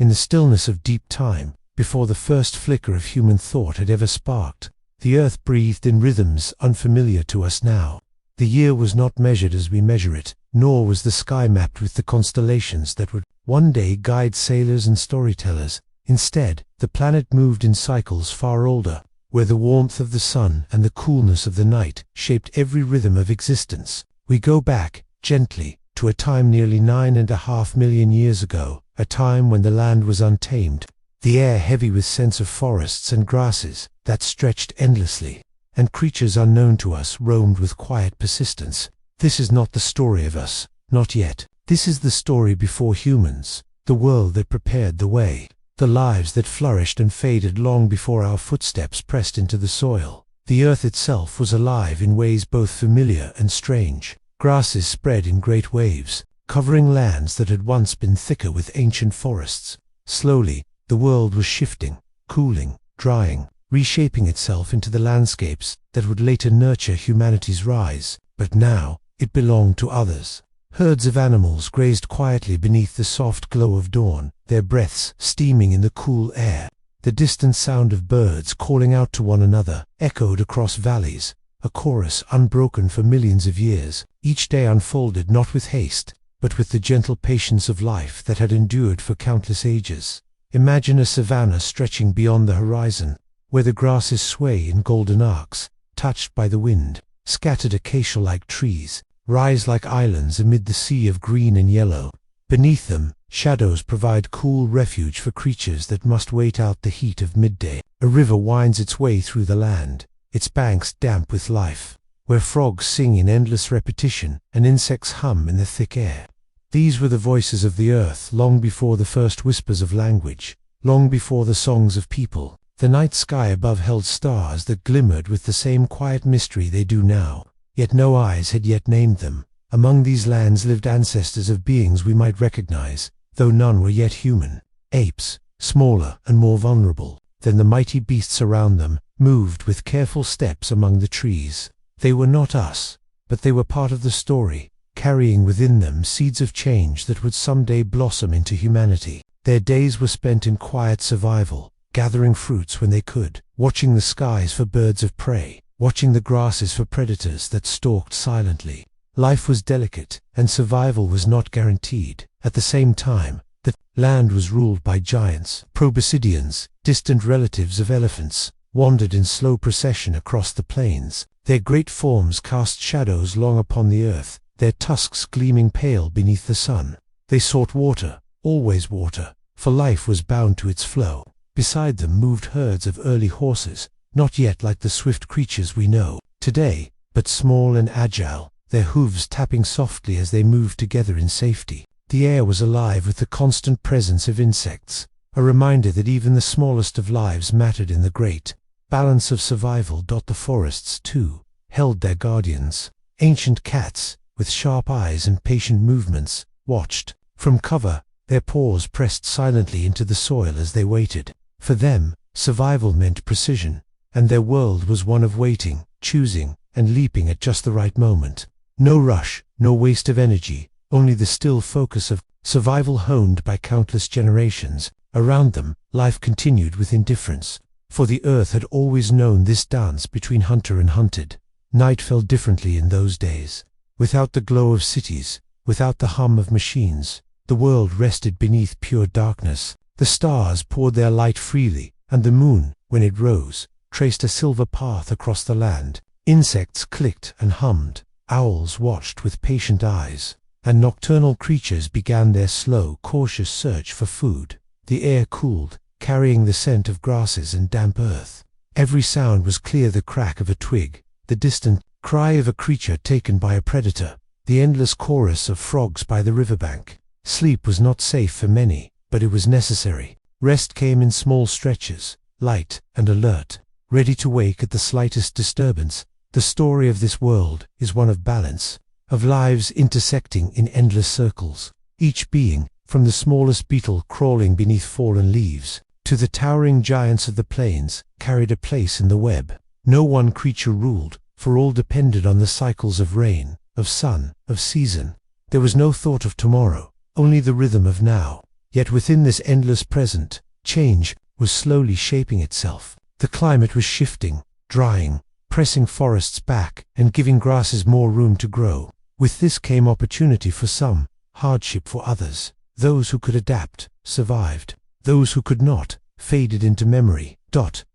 in the stillness of deep time, before the first flicker of human thought had ever sparked, the earth breathed in rhythms unfamiliar to us now. The year was not measured as we measure it, nor was the sky mapped with the constellations that would one day guide sailors and storytellers. Instead, the planet moved in cycles far older, where the warmth of the sun and the coolness of the night shaped every rhythm of existence. We go back, gently, to a time nearly 9.5 million years ago, a time when the land was untamed, the air heavy with scents of forests and grasses that stretched endlessly, and creatures unknown to us roamed with quiet persistence. This is not the story of us, not yet. This is the story before humans, the world that prepared the way, the lives that flourished and faded long before our footsteps pressed into the soil. The earth itself was alive in ways both familiar and strange. Grasses spread in great waves, covering lands that had once been thicker with ancient forests. Slowly, the world was shifting, cooling, drying, reshaping itself into the landscapes that would later nurture humanity's rise. But now, it belonged to others. Herds of animals grazed quietly beneath the soft glow of dawn, their breaths steaming in the cool air. The distant sound of birds calling out to one another echoed across valleys, a chorus unbroken for millions of years. Each day unfolded not with haste, but with the gentle patience of life that had endured for countless ages. Imagine a savanna stretching beyond the horizon, where the grasses sway in golden arcs, touched by the wind. Scattered acacia-like trees rise like islands amid the sea of green and yellow. Beneath them, shadows provide cool refuge for creatures that must wait out the heat of midday. A river winds its way through the land, its banks damp with life, where frogs sing in endless repetition and insects hum in the thick air. These were the voices of the earth long before the first whispers of language, long before the songs of people. The night sky above held stars that glimmered with the same quiet mystery they do now, yet no eyes had yet named them. Among these lands lived ancestors of beings we might recognize, though none were yet human. Apes, smaller and more vulnerable than the mighty beasts around them, moved with careful steps among the trees. They were not us, but they were part of the story, carrying within them seeds of change that would someday blossom into humanity. Their days were spent in quiet survival, gathering fruits when they could, watching the skies for birds of prey, watching the grasses for predators that stalked silently. Life was delicate, and survival was not guaranteed. At the same time, the land was ruled by giants. Proboscideans, distant relatives of elephants, wandered in slow procession across the plains. Their great forms cast shadows long upon the earth, their tusks gleaming pale beneath the sun. They sought water, always water, for life was bound to its flow. Beside them moved herds of early horses, not yet like the swift creatures we know today, but small and agile, their hooves tapping softly as they moved together in safety. The air was alive with the constant presence of insects, a reminder that even the smallest of lives mattered in the great balance of survival. The forests, too, held their guardians. Ancient cats, with sharp eyes and patient movements, watched from cover, their paws pressed silently into the soil as they waited. For them, survival meant precision, and their world was one of waiting, choosing, and leaping at just the right moment. No rush, no waste of energy, only the still focus of survival honed by countless generations. Around them, life continued with indifference, for the earth had always known this dance between hunter and hunted. Night fell differently in those days. Without the glow of cities, without the hum of machines, the world rested beneath pure darkness. The stars poured their light freely, and the moon, when it rose, traced a silver path across the land. Insects clicked and hummed, owls watched with patient eyes, and nocturnal creatures began their slow, cautious search for food. The air cooled, carrying the scent of grasses and damp earth. Every sound was clear: the crack of a twig, the distant cry of a creature taken by a predator, the endless chorus of frogs by the riverbank. Sleep was not safe for many, but it was necessary. Rest came in small stretches, light and alert, ready to wake at the slightest disturbance. The story of this world is one of balance, of lives intersecting in endless circles. Each being, from the smallest beetle crawling beneath fallen leaves, to the towering giants of the plains, carried a place in the web. No one creature ruled, for all depended on the cycles of rain, of sun, of season. There was no thought of tomorrow, only the rhythm of now. Yet within this endless present, change was slowly shaping itself. The climate was shifting, drying, pressing forests back, and giving grasses more room to grow. With this came opportunity for some, hardship for others. Those who could adapt, survived. Those who could not, faded into memory.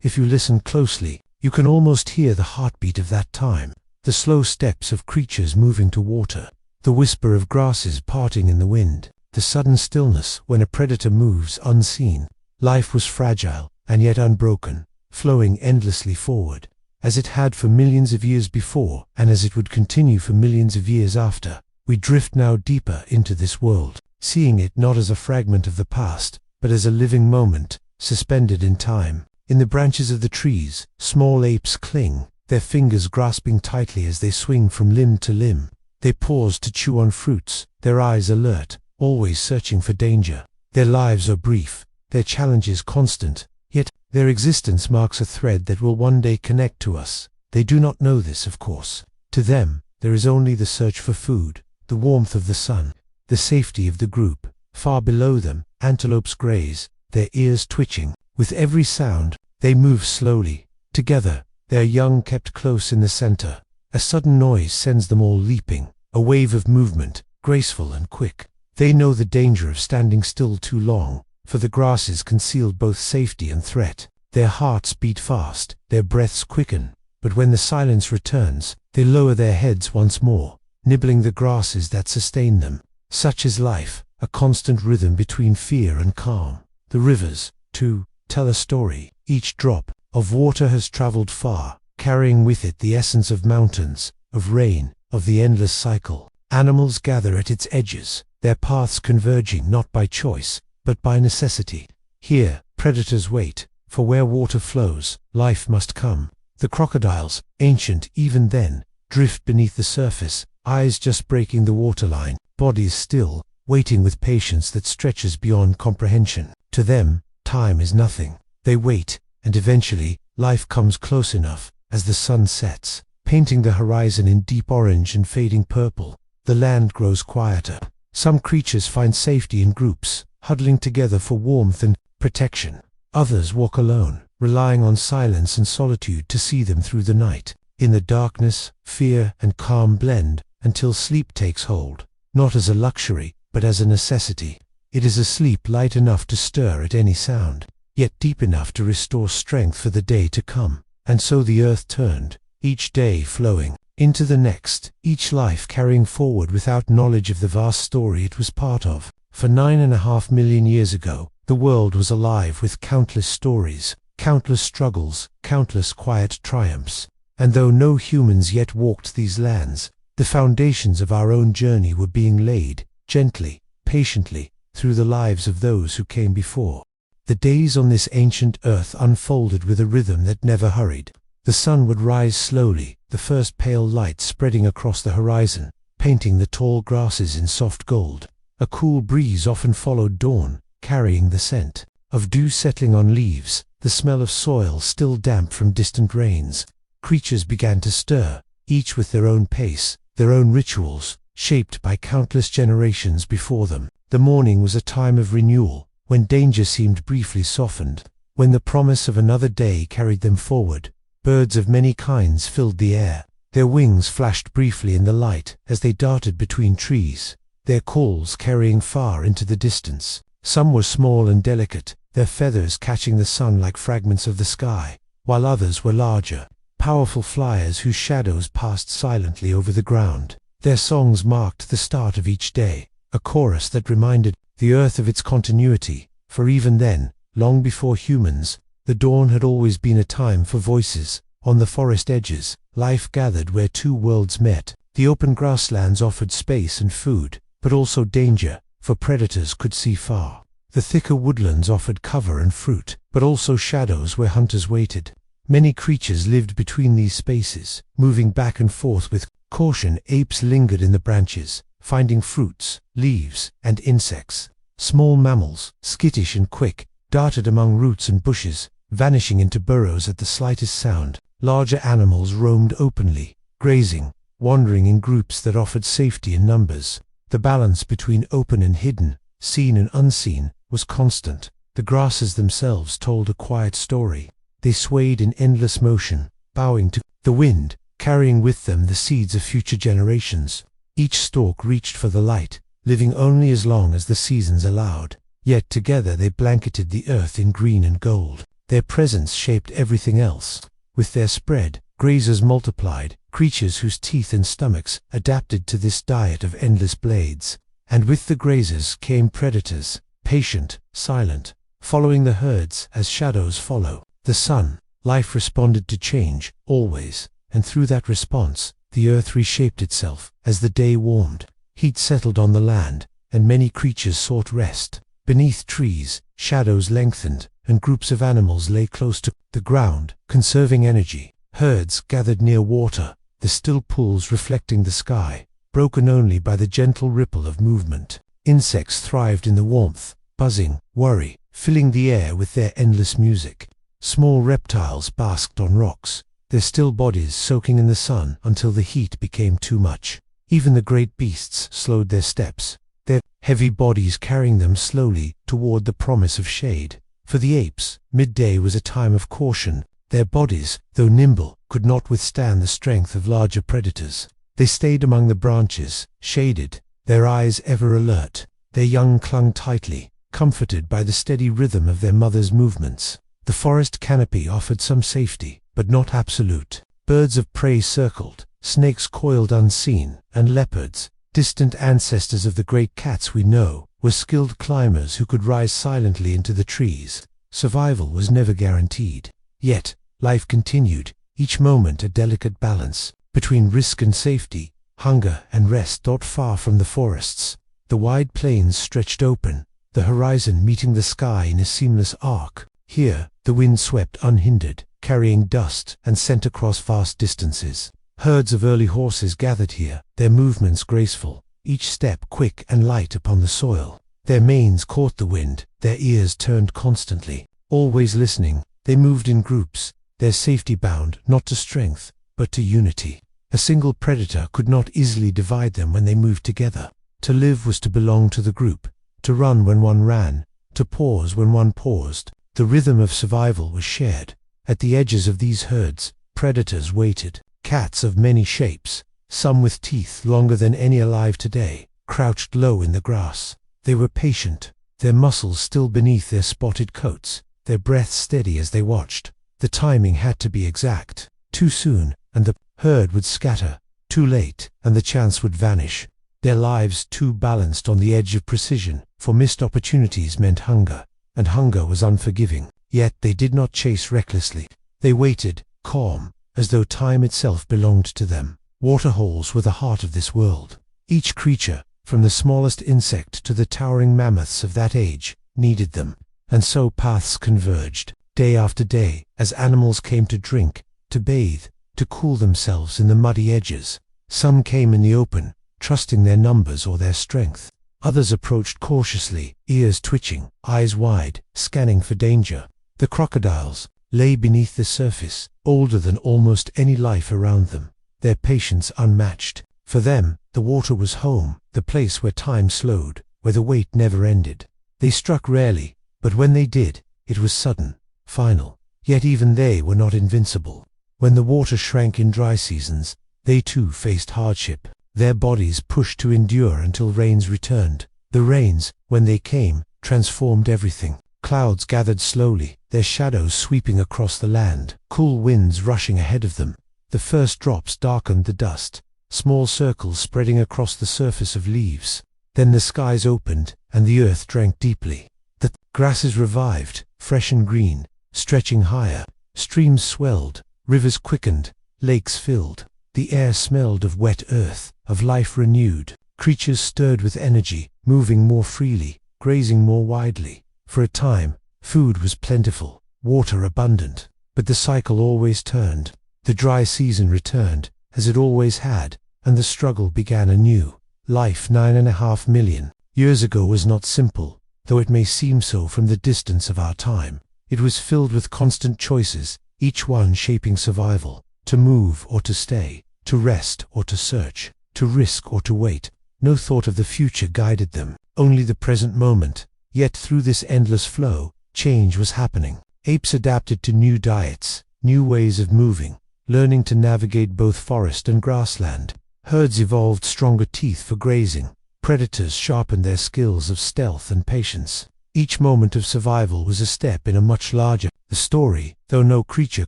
If you listen closely, you can almost hear the heartbeat of that time. The slow steps of creatures moving to water. The whisper of grasses parting in the wind. The sudden stillness when a predator moves unseen. Life was fragile, and yet unbroken, flowing endlessly forward, as it had for millions of years before, and as it would continue for millions of years after. We drift now deeper into this world, seeing it not as a fragment of the past, but as a living moment, suspended in time. In the branches of the trees, small apes cling, their fingers grasping tightly as they swing from limb to limb. They pause to chew on fruits, their eyes alert, always searching for danger. Their lives are brief, their challenges constant, yet their existence marks a thread that will one day connect to us. They do not know this, of course. To them, there is only the search for food, the warmth of the sun, the safety of the group. Far below them, antelopes graze, their ears twitching. With every sound, they move slowly. Together, their young kept close in the center. A sudden noise sends them all leaping, a wave of movement, graceful and quick. They know the danger of standing still too long, for the grasses concealed both safety and threat. Their hearts beat fast, their breaths quicken, but when the silence returns, they lower their heads once more, nibbling the grasses that sustain them. Such is life, a constant rhythm between fear and calm. The rivers, too, tell a story. Each drop of water has traveled far, carrying with it the essence of mountains, of rain, of the endless cycle. Animals gather at its edges, their paths converging not by choice, but by necessity. Here, predators wait, for where water flows, life must come. The crocodiles, ancient even then, drift beneath the surface, eyes just breaking the waterline, bodies still, waiting with patience that stretches beyond comprehension. To them, time is nothing. They wait, and eventually, life comes close enough, as the sun sets, painting the horizon in deep orange and fading purple. The land grows quieter. Some creatures find safety in groups, huddling together for warmth and protection. Others walk alone, relying on silence and solitude to see them through the night. In the darkness, fear and calm blend, until sleep takes hold, not as a luxury, but as a necessity. It is a sleep light enough to stir at any sound, yet deep enough to restore strength for the day to come. And so the earth turned, each day flowing into the next, each life carrying forward without knowledge of the vast story it was part of. For 9.5 million years ago, the world was alive with countless stories, countless struggles, countless quiet triumphs. And though no humans yet walked these lands, the foundations of our own journey were being laid, gently, patiently, through the lives of those who came before. The days on this ancient earth unfolded with a rhythm that never hurried. The sun would rise slowly, the first pale light spreading across the horizon, painting the tall grasses in soft gold. A cool breeze often followed dawn, carrying the scent of dew settling on leaves, the smell of soil still damp from distant rains. Creatures began to stir, each with their own pace, their own rituals, shaped by countless generations before them. The morning was a time of renewal, when danger seemed briefly softened, when the promise of another day carried them forward. Birds of many kinds filled the air. Their wings flashed briefly in the light as they darted between trees, their calls carrying far into the distance. Some were small and delicate, their feathers catching the sun like fragments of the sky, while others were larger, powerful flyers whose shadows passed silently over the ground. Their songs marked the start of each day, a chorus that reminded the earth of its continuity, for even then, long before humans, the dawn had always been a time for voices. On the forest edges, life gathered where two worlds met. The open grasslands offered space and food, but also danger, for predators could see far. The thicker woodlands offered cover and fruit, but also shadows where hunters waited. Many creatures lived between these spaces, moving back and forth with caution. Apes lingered in the branches, finding fruits, leaves, and insects. Small mammals, skittish and quick, darted among roots and bushes, vanishing into burrows at the slightest sound. Larger animals roamed openly, grazing, wandering in groups that offered safety in numbers. The balance between open and hidden, seen and unseen, was constant. The grasses themselves told a quiet story. They swayed in endless motion, bowing to the wind, carrying with them the seeds of future generations. Each stalk reached for the light, living only as long as the seasons allowed. Yet together they blanketed the earth in green and gold. Their presence shaped everything else. With their spread, grazers multiplied, creatures whose teeth and stomachs adapted to this diet of endless blades. And with the grazers came predators, patient, silent, following the herds as shadows follow the sun. Life responded to change, always, and through that response, the earth reshaped itself. As the day warmed, heat settled on the land, and many creatures sought rest. Beneath trees, shadows lengthened, and groups of animals lay close to the ground, conserving energy. Herds gathered near water, the still pools reflecting the sky, broken only by the gentle ripple of movement. Insects thrived in the warmth, buzzing, worry, filling the air with their endless music. Small reptiles basked on rocks, their still bodies soaking in the sun until the heat became too much. Even the great beasts slowed their steps, their heavy bodies carrying them slowly toward the promise of shade. For the apes, midday was a time of caution. Their bodies, though nimble, could not withstand the strength of larger predators. They stayed among the branches, shaded, their eyes ever alert. Their young clung tightly, comforted by the steady rhythm of their mother's movements. The forest canopy offered some safety, but not absolute. Birds of prey circled, snakes coiled unseen, and leopards, distant ancestors of the great cats we know, were skilled climbers who could rise silently into the trees. Survival was never guaranteed. Yet, life continued, each moment a delicate balance between risk and safety, hunger and rest. Not far from the forests, the wide plains stretched open, the horizon meeting the sky in a seamless arc. Here, the wind swept unhindered, carrying dust and scent across vast distances. Herds of early horses gathered here, their movements graceful, each step quick and light upon the soil. Their manes caught the wind, their ears turned constantly. Always listening, they moved in groups, their safety bound not to strength, but to unity. A single predator could not easily divide them when they moved together. To live was to belong to the group, to run when one ran, to pause when one paused. The rhythm of survival was shared. At the edges of these herds, predators waited. Cats of many shapes, some with teeth longer than any alive today, crouched low in the grass. They were patient, their muscles still beneath their spotted coats, their breath steady as they watched. The timing had to be exact. Too soon, and the herd would scatter. Too late, and the chance would vanish. Their lives too balanced on the edge of precision, for missed opportunities meant hunger, and hunger was unforgiving. Yet they did not chase recklessly. They waited, calm, as though time itself belonged to them. Waterholes were the heart of this world. Each creature, from the smallest insect to the towering mammoths of that age, needed them. And so paths converged, day after day, as animals came to drink, to bathe, to cool themselves in the muddy edges. Some came in the open, trusting their numbers or their strength. Others approached cautiously, ears twitching, eyes wide, scanning for danger. The crocodiles lay beneath the surface, older than almost any life around them, their patience unmatched. For them, the water was home, the place where time slowed, where the wait never ended. They struck rarely, but when they did, it was sudden, final. Yet even they were not invincible. When the water shrank in dry seasons, they too faced hardship. Their bodies pushed to endure until rains returned. The rains, when they came, transformed everything. Clouds gathered slowly, their shadows sweeping across the land, cool winds rushing ahead of them. The first drops darkened the dust, small circles spreading across the surface of leaves. Then the skies opened, and the earth drank deeply. The grasses revived, fresh and green, stretching higher. Streams swelled, rivers quickened, lakes filled. The air smelled of wet earth, of life renewed. Creatures stirred with energy, moving more freely, grazing more widely. For a time, food was plentiful, water abundant, but the cycle always turned. The dry season returned, as it always had, and the struggle began anew. Life 9.5 million years ago was not simple, though it may seem so from the distance of our time. It was filled with constant choices, each one shaping survival, to move or to stay, to rest or to search, to risk or to wait. No thought of the future guided them, only the present moment. Yet through this endless flow, change was happening. Apes adapted to new diets, new ways of moving, learning to navigate both forest and grassland. Herds evolved stronger teeth for grazing. Predators sharpened their skills of stealth and patience. Each moment of survival was a step in a much larger story, though no creature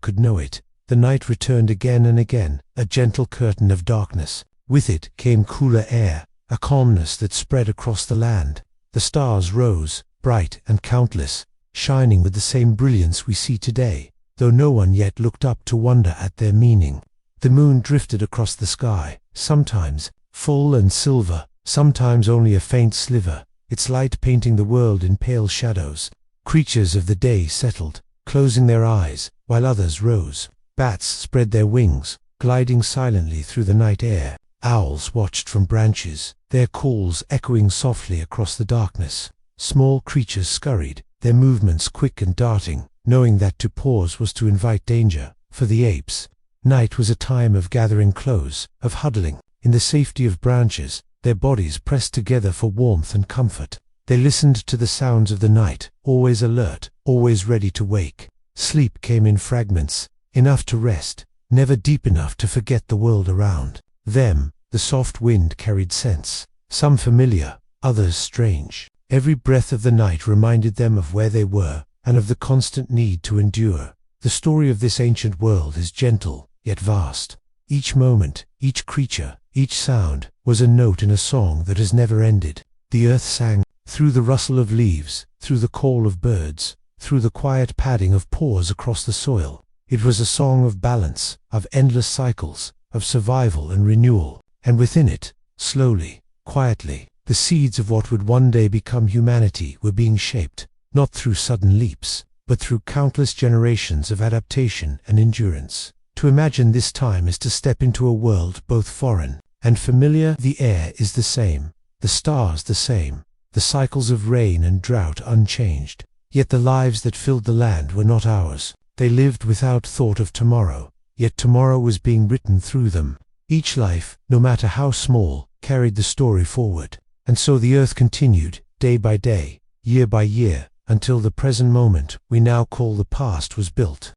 could know it. The night returned again and again, a gentle curtain of darkness. With it came cooler air, a calmness that spread across the land. The stars rose, bright and countless, shining with the same brilliance we see today, though no one yet looked up to wonder at their meaning. The moon drifted across the sky, sometimes full and silver, sometimes only a faint sliver, its light painting the world in pale shadows. Creatures of the day settled, closing their eyes, while others rose. Bats spread their wings, gliding silently through the night air. Owls watched from branches, their calls echoing softly across the darkness. Small creatures scurried, their movements quick and darting, knowing that to pause was to invite danger. For the apes, night was a time of gathering close, of huddling, in the safety of branches, their bodies pressed together for warmth and comfort. They listened to the sounds of the night, always alert, always ready to wake. Sleep came in fragments, enough to rest, never deep enough to forget the world around them. The soft wind carried scents, some familiar, others strange. Every breath of the night reminded them of where they were, and of the constant need to endure. The story of this ancient world is gentle, yet vast. Each moment, each creature, each sound, was a note in a song that has never ended. The earth sang, through the rustle of leaves, through the call of birds, through the quiet padding of paws across the soil. It was a song of balance, of endless cycles, of survival and renewal. And within it, slowly, quietly, the seeds of what would one day become humanity were being shaped, not through sudden leaps, but through countless generations of adaptation and endurance. To imagine this time is to step into a world both foreign and familiar. The air is the same, the stars the same, the cycles of rain and drought unchanged. Yet the lives that filled the land were not ours. They lived without thought of tomorrow, yet tomorrow was being written through them. Each life, no matter how small, carried the story forward. And so the earth continued, day by day, year by year, until the present moment we now call the past was built.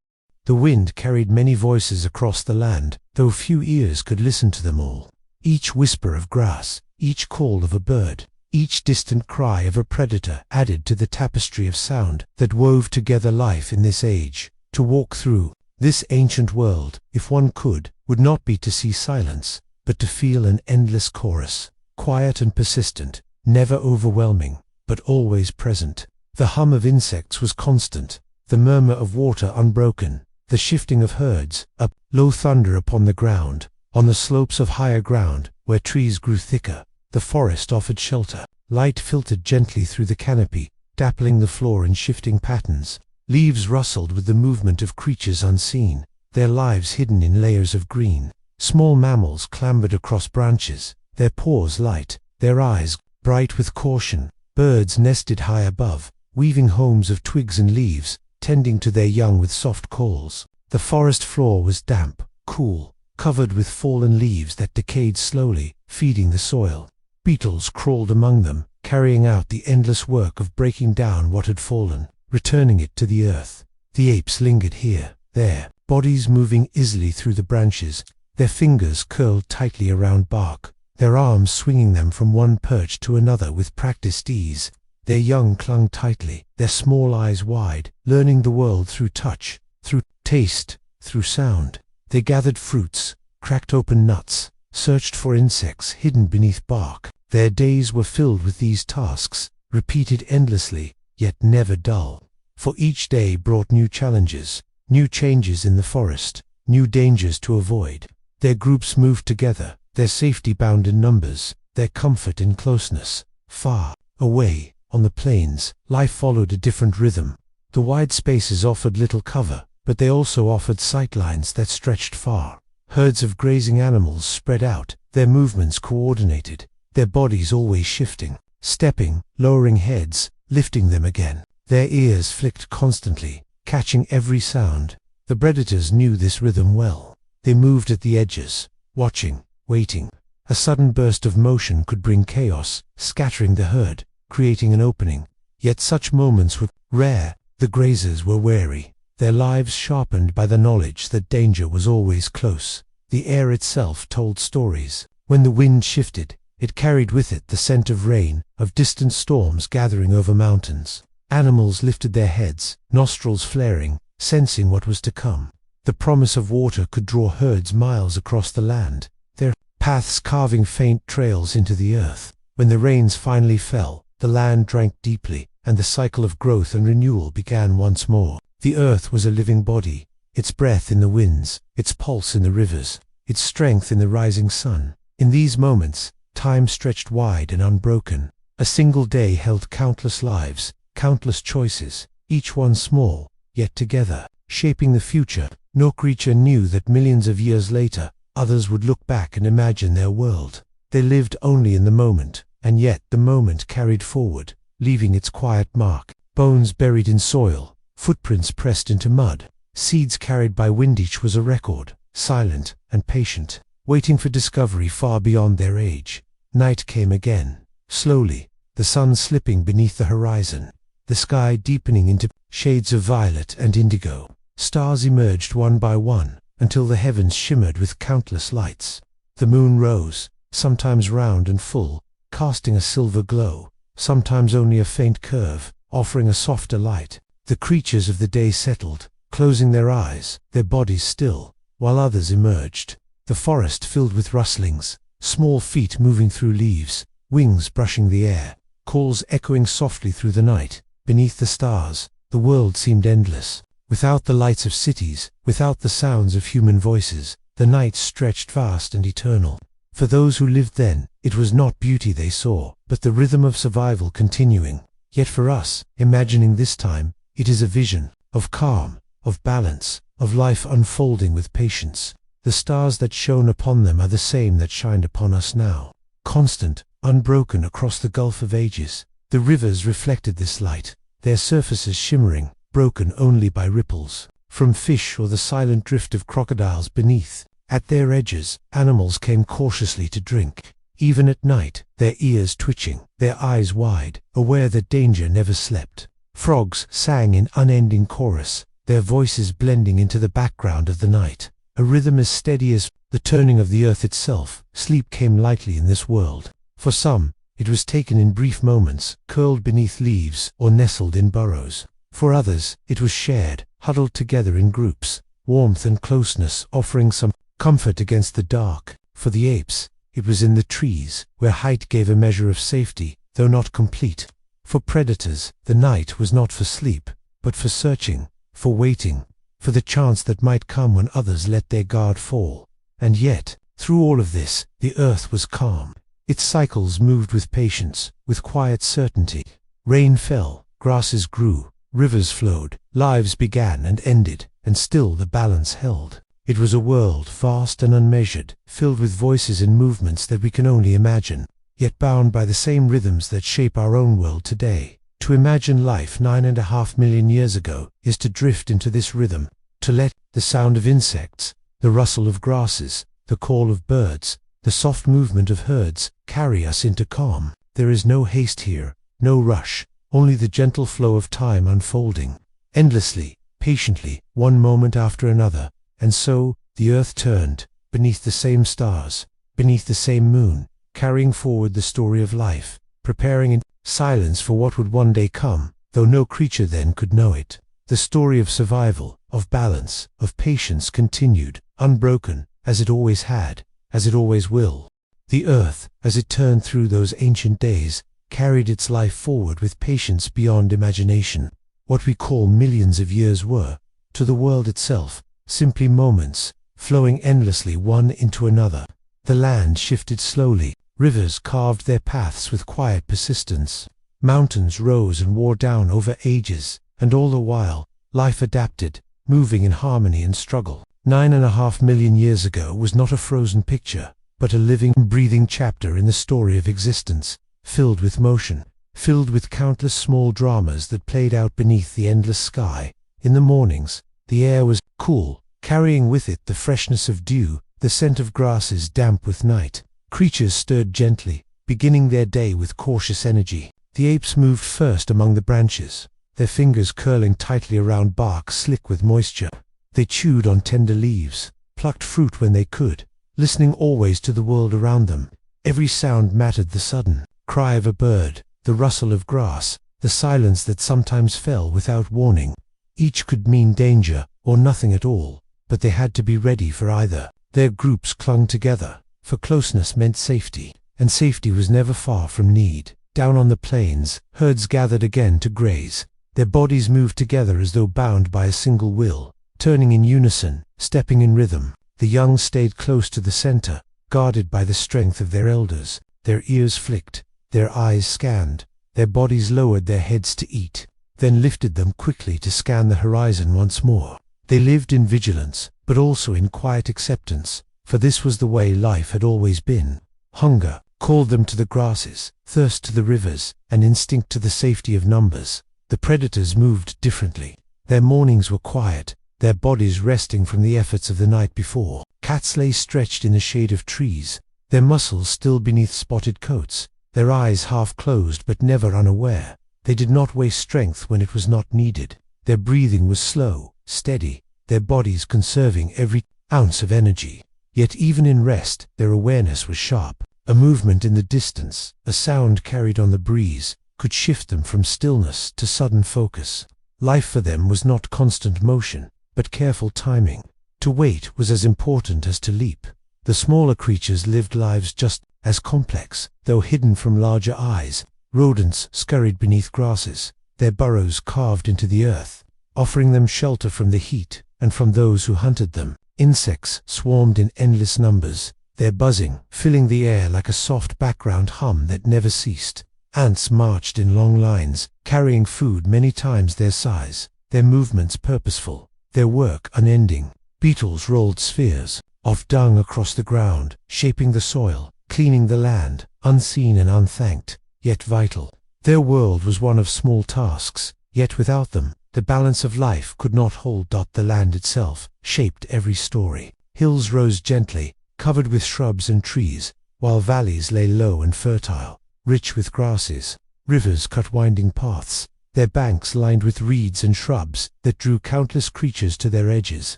The wind carried many voices across the land, though few ears could listen to them all. Each whisper of grass, each call of a bird, each distant cry of a predator added to the tapestry of sound that wove together life in this age. To walk through this ancient world, if one could, would not be to see silence, but to feel an endless chorus, quiet and persistent, never overwhelming, but always present. The hum of insects was constant, the murmur of water unbroken, the shifting of herds, a low thunder upon the ground. On the slopes of higher ground, where trees grew thicker, the forest offered shelter. Light filtered gently through the canopy, dappling the floor in shifting patterns. Leaves rustled with the movement of creatures unseen, their lives hidden in layers of green. Small mammals clambered across branches, their paws light, their eyes bright with caution. Birds nested high above, weaving homes of twigs and leaves, tending to their young with soft calls. The forest floor was damp, cool, covered with fallen leaves that decayed slowly, feeding the soil. Beetles crawled among them, carrying out the endless work of breaking down what had fallen, returning it to the earth. The apes lingered here, there, bodies moving easily through the branches, their fingers curled tightly around bark, their arms swinging them from one perch to another with practiced ease. Their young clung tightly, their small eyes wide, learning the world through touch, through taste, through sound. They gathered fruits, cracked open nuts, searched for insects hidden beneath bark. Their days were filled with these tasks, repeated endlessly, yet never dull. For each day brought new challenges, new changes in the forest, new dangers to avoid. Their groups moved together, their safety bound in numbers, their comfort in closeness. Far away, on the plains, life followed a different rhythm. The wide spaces offered little cover, but they also offered sightlines that stretched far. Herds of grazing animals spread out, their movements coordinated, their bodies always shifting, stepping, lowering heads, lifting them again. Their ears flicked constantly, catching every sound. The predators knew this rhythm well. They moved at the edges, watching, waiting. A sudden burst of motion could bring chaos, scattering the herd, creating an opening. Yet such moments were rare. The grazers were wary, their lives sharpened by the knowledge that danger was always close. The air itself told stories. When the wind shifted, it carried with it the scent of rain, of distant storms gathering over mountains. Animals lifted their heads, nostrils flaring, sensing what was to come. The promise of water could draw herds miles across the land, their paths carving faint trails into the earth. When the rains finally fell, the land drank deeply, and the cycle of growth and renewal began once more. The earth was a living body, its breath in the winds, its pulse in the rivers, its strength in the rising sun. In these moments, time stretched wide and unbroken. A single day held countless lives, countless choices, each one small, yet together, shaping the future. No creature knew that millions of years later, others would look back and imagine their world. They lived only in the moment, and yet the moment carried forward, leaving its quiet mark. Bones buried in soil, footprints pressed into mud, seeds carried by wind. Each was a record, silent and patient, waiting for discovery far beyond their age. Night came again, slowly, the sun slipping beneath the horizon, the sky deepening into shades of violet and indigo. Stars emerged one by one, until the heavens shimmered with countless lights. The moon rose, sometimes round and full, casting a silver glow, sometimes only a faint curve, offering a softer light. The creatures of the day settled, closing their eyes, their bodies still, while others emerged. The forest filled with rustlings, small feet moving through leaves, wings brushing the air, calls echoing softly through the night. Beneath the stars, the world seemed endless. Without the lights of cities, without the sounds of human voices, the night stretched vast and eternal. For those who lived then, it was not beauty they saw, but the rhythm of survival continuing. Yet for us, imagining this time, it is a vision of calm, of balance, of life unfolding with patience. The stars that shone upon them are the same that shined upon us now, constant, unbroken across the gulf of ages. The rivers reflected this light, their surfaces shimmering, broken only by ripples from fish or the silent drift of crocodiles beneath. At their edges, animals came cautiously to drink, even at night, their ears twitching, their eyes wide, aware that danger never slept. Frogs sang in unending chorus, their voices blending into the background of the night. A rhythm as steady as the turning of the earth itself. Sleep came lightly in this world. For some, it was taken in brief moments, curled beneath leaves or nestled in burrows. For others, it was shared, huddled together in groups, warmth and closeness offering some comfort against the dark. For the apes, it was in the trees, where height gave a measure of safety, though not complete. For predators, the night was not for sleep, but for searching, for waiting, for the chance that might come when others let their guard fall. And yet, through all of this, the earth was calm. Its cycles moved with patience, with quiet certainty. Rain fell, grasses grew, rivers flowed, lives began and ended, and still the balance held. It was a world vast and unmeasured, filled with voices and movements that we can only imagine, yet bound by the same rhythms that shape our own world today. To imagine life 9.5 million years ago is to drift into this rhythm, to let the sound of insects, the rustle of grasses, the call of birds, the soft movement of herds carry us into calm. There is no haste here, no rush, only the gentle flow of time unfolding, endlessly, patiently, one moment after another. And so, the earth turned, beneath the same stars, beneath the same moon, carrying forward the story of life, preparing in silence for what would one day come, though no creature then could know it. The story of survival, of balance, of patience continued, unbroken, as it always had, as it always will. The earth, as it turned through those ancient days, carried its life forward with patience beyond imagination. What we call millions of years were, to the world itself, simply moments, flowing endlessly one into another. The land shifted slowly, rivers carved their paths with quiet persistence, mountains rose and wore down over ages, and all the while, life adapted, moving in harmony and struggle. 9.5 million years ago was not a frozen picture, but a living, breathing chapter in the story of existence, filled with motion, filled with countless small dramas that played out beneath the endless sky. In the mornings, the air was cool, carrying with it the freshness of dew, the scent of grasses damp with night. Creatures stirred gently, beginning their day with cautious energy. The apes moved first among the branches, their fingers curling tightly around bark slick with moisture. They chewed on tender leaves, plucked fruit when they could, listening always to the world around them. Every sound mattered: the sudden cry of a bird, the rustle of grass, the silence that sometimes fell without warning. Each could mean danger or nothing at all, but they had to be ready for either. Their groups clung together, for closeness meant safety, and safety was never far from need. Down on the plains, herds gathered again to graze. Their bodies moved together as though bound by a single will, turning in unison, stepping in rhythm. The young stayed close to the center, guarded by the strength of their elders. Their ears flicked, their eyes scanned, their bodies lowered their heads to eat, then lifted them quickly to scan the horizon once more. They lived in vigilance, but also in quiet acceptance, for this was the way life had always been. Hunger called them to the grasses, thirst to the rivers, and instinct to the safety of numbers. The predators moved differently. Their mornings were quiet, their bodies resting from the efforts of the night before. Cats lay stretched in the shade of trees, their muscles still beneath spotted coats, their eyes half closed but never unaware. They did not waste strength when it was not needed. Their breathing was slow, steady, their bodies conserving every ounce of energy. Yet even in rest, their awareness was sharp. A movement in the distance, a sound carried on the breeze, could shift them from stillness to sudden focus. Life for them was not constant motion, but careful timing. To wait was as important as to leap. The smaller creatures lived lives just as complex, though hidden from larger eyes. Rodents scurried beneath grasses, their burrows carved into the earth, offering them shelter from the heat and from those who hunted them. Insects swarmed in endless numbers, their buzzing filling the air like a soft background hum that never ceased. Ants marched in long lines, carrying food many times their size, their movements purposeful, their work unending. Beetles rolled spheres of dung across the ground, shaping the soil, cleaning the land, unseen and unthanked, yet vital. Their world was one of small tasks, yet without them, the balance of life could not hold. The land itself shaped every story. Hills rose gently, covered with shrubs and trees, while valleys lay low and fertile, rich with grasses. Rivers cut winding paths, their banks lined with reeds and shrubs that drew countless creatures to their edges.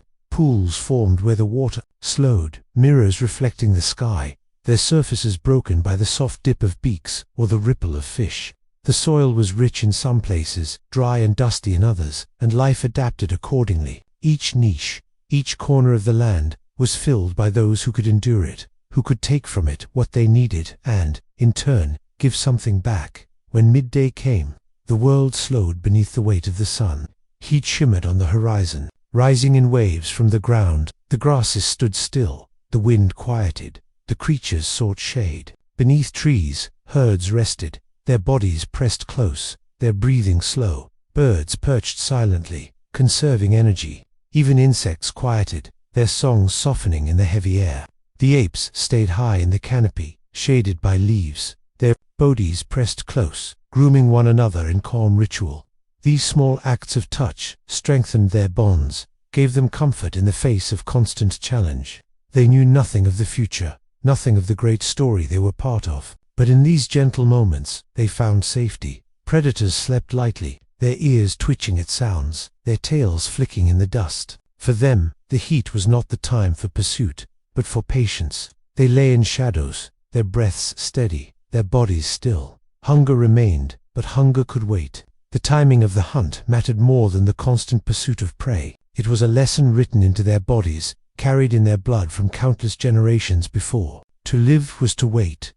Pools formed where the water slowed, mirrors reflecting the sky, their surfaces broken by the soft dip of beaks or the ripple of fish. The soil was rich in some places, dry and dusty in others, and life adapted accordingly. Each niche, each corner of the land, was filled by those who could endure it, who could take from it what they needed and, in turn, give something back. When midday came, the world slowed beneath the weight of the sun. Heat shimmered on the horizon, rising in waves from the ground. The grasses stood still, the wind quieted, the creatures sought shade. Beneath trees, herds rested, their bodies pressed close, their breathing slow. Birds perched silently, conserving energy. Even insects quieted, their songs softening in the heavy air. The apes stayed high in the canopy, shaded by leaves, their bodies pressed close, grooming one another in calm ritual. These small acts of touch strengthened their bonds, gave them comfort in the face of constant challenge. They knew nothing of the future, nothing of the great story they were part of, but in these gentle moments they found safety. Predators slept lightly, their ears twitching at sounds, their tails flicking in the dust. For them, the heat was not the time for pursuit, but for patience. They lay in shadows, their breaths steady, their bodies still. Hunger remained, but hunger could wait. The timing of the hunt mattered more than the constant pursuit of prey. It was a lesson written into their bodies, carried in their blood from countless generations before. To live was to wait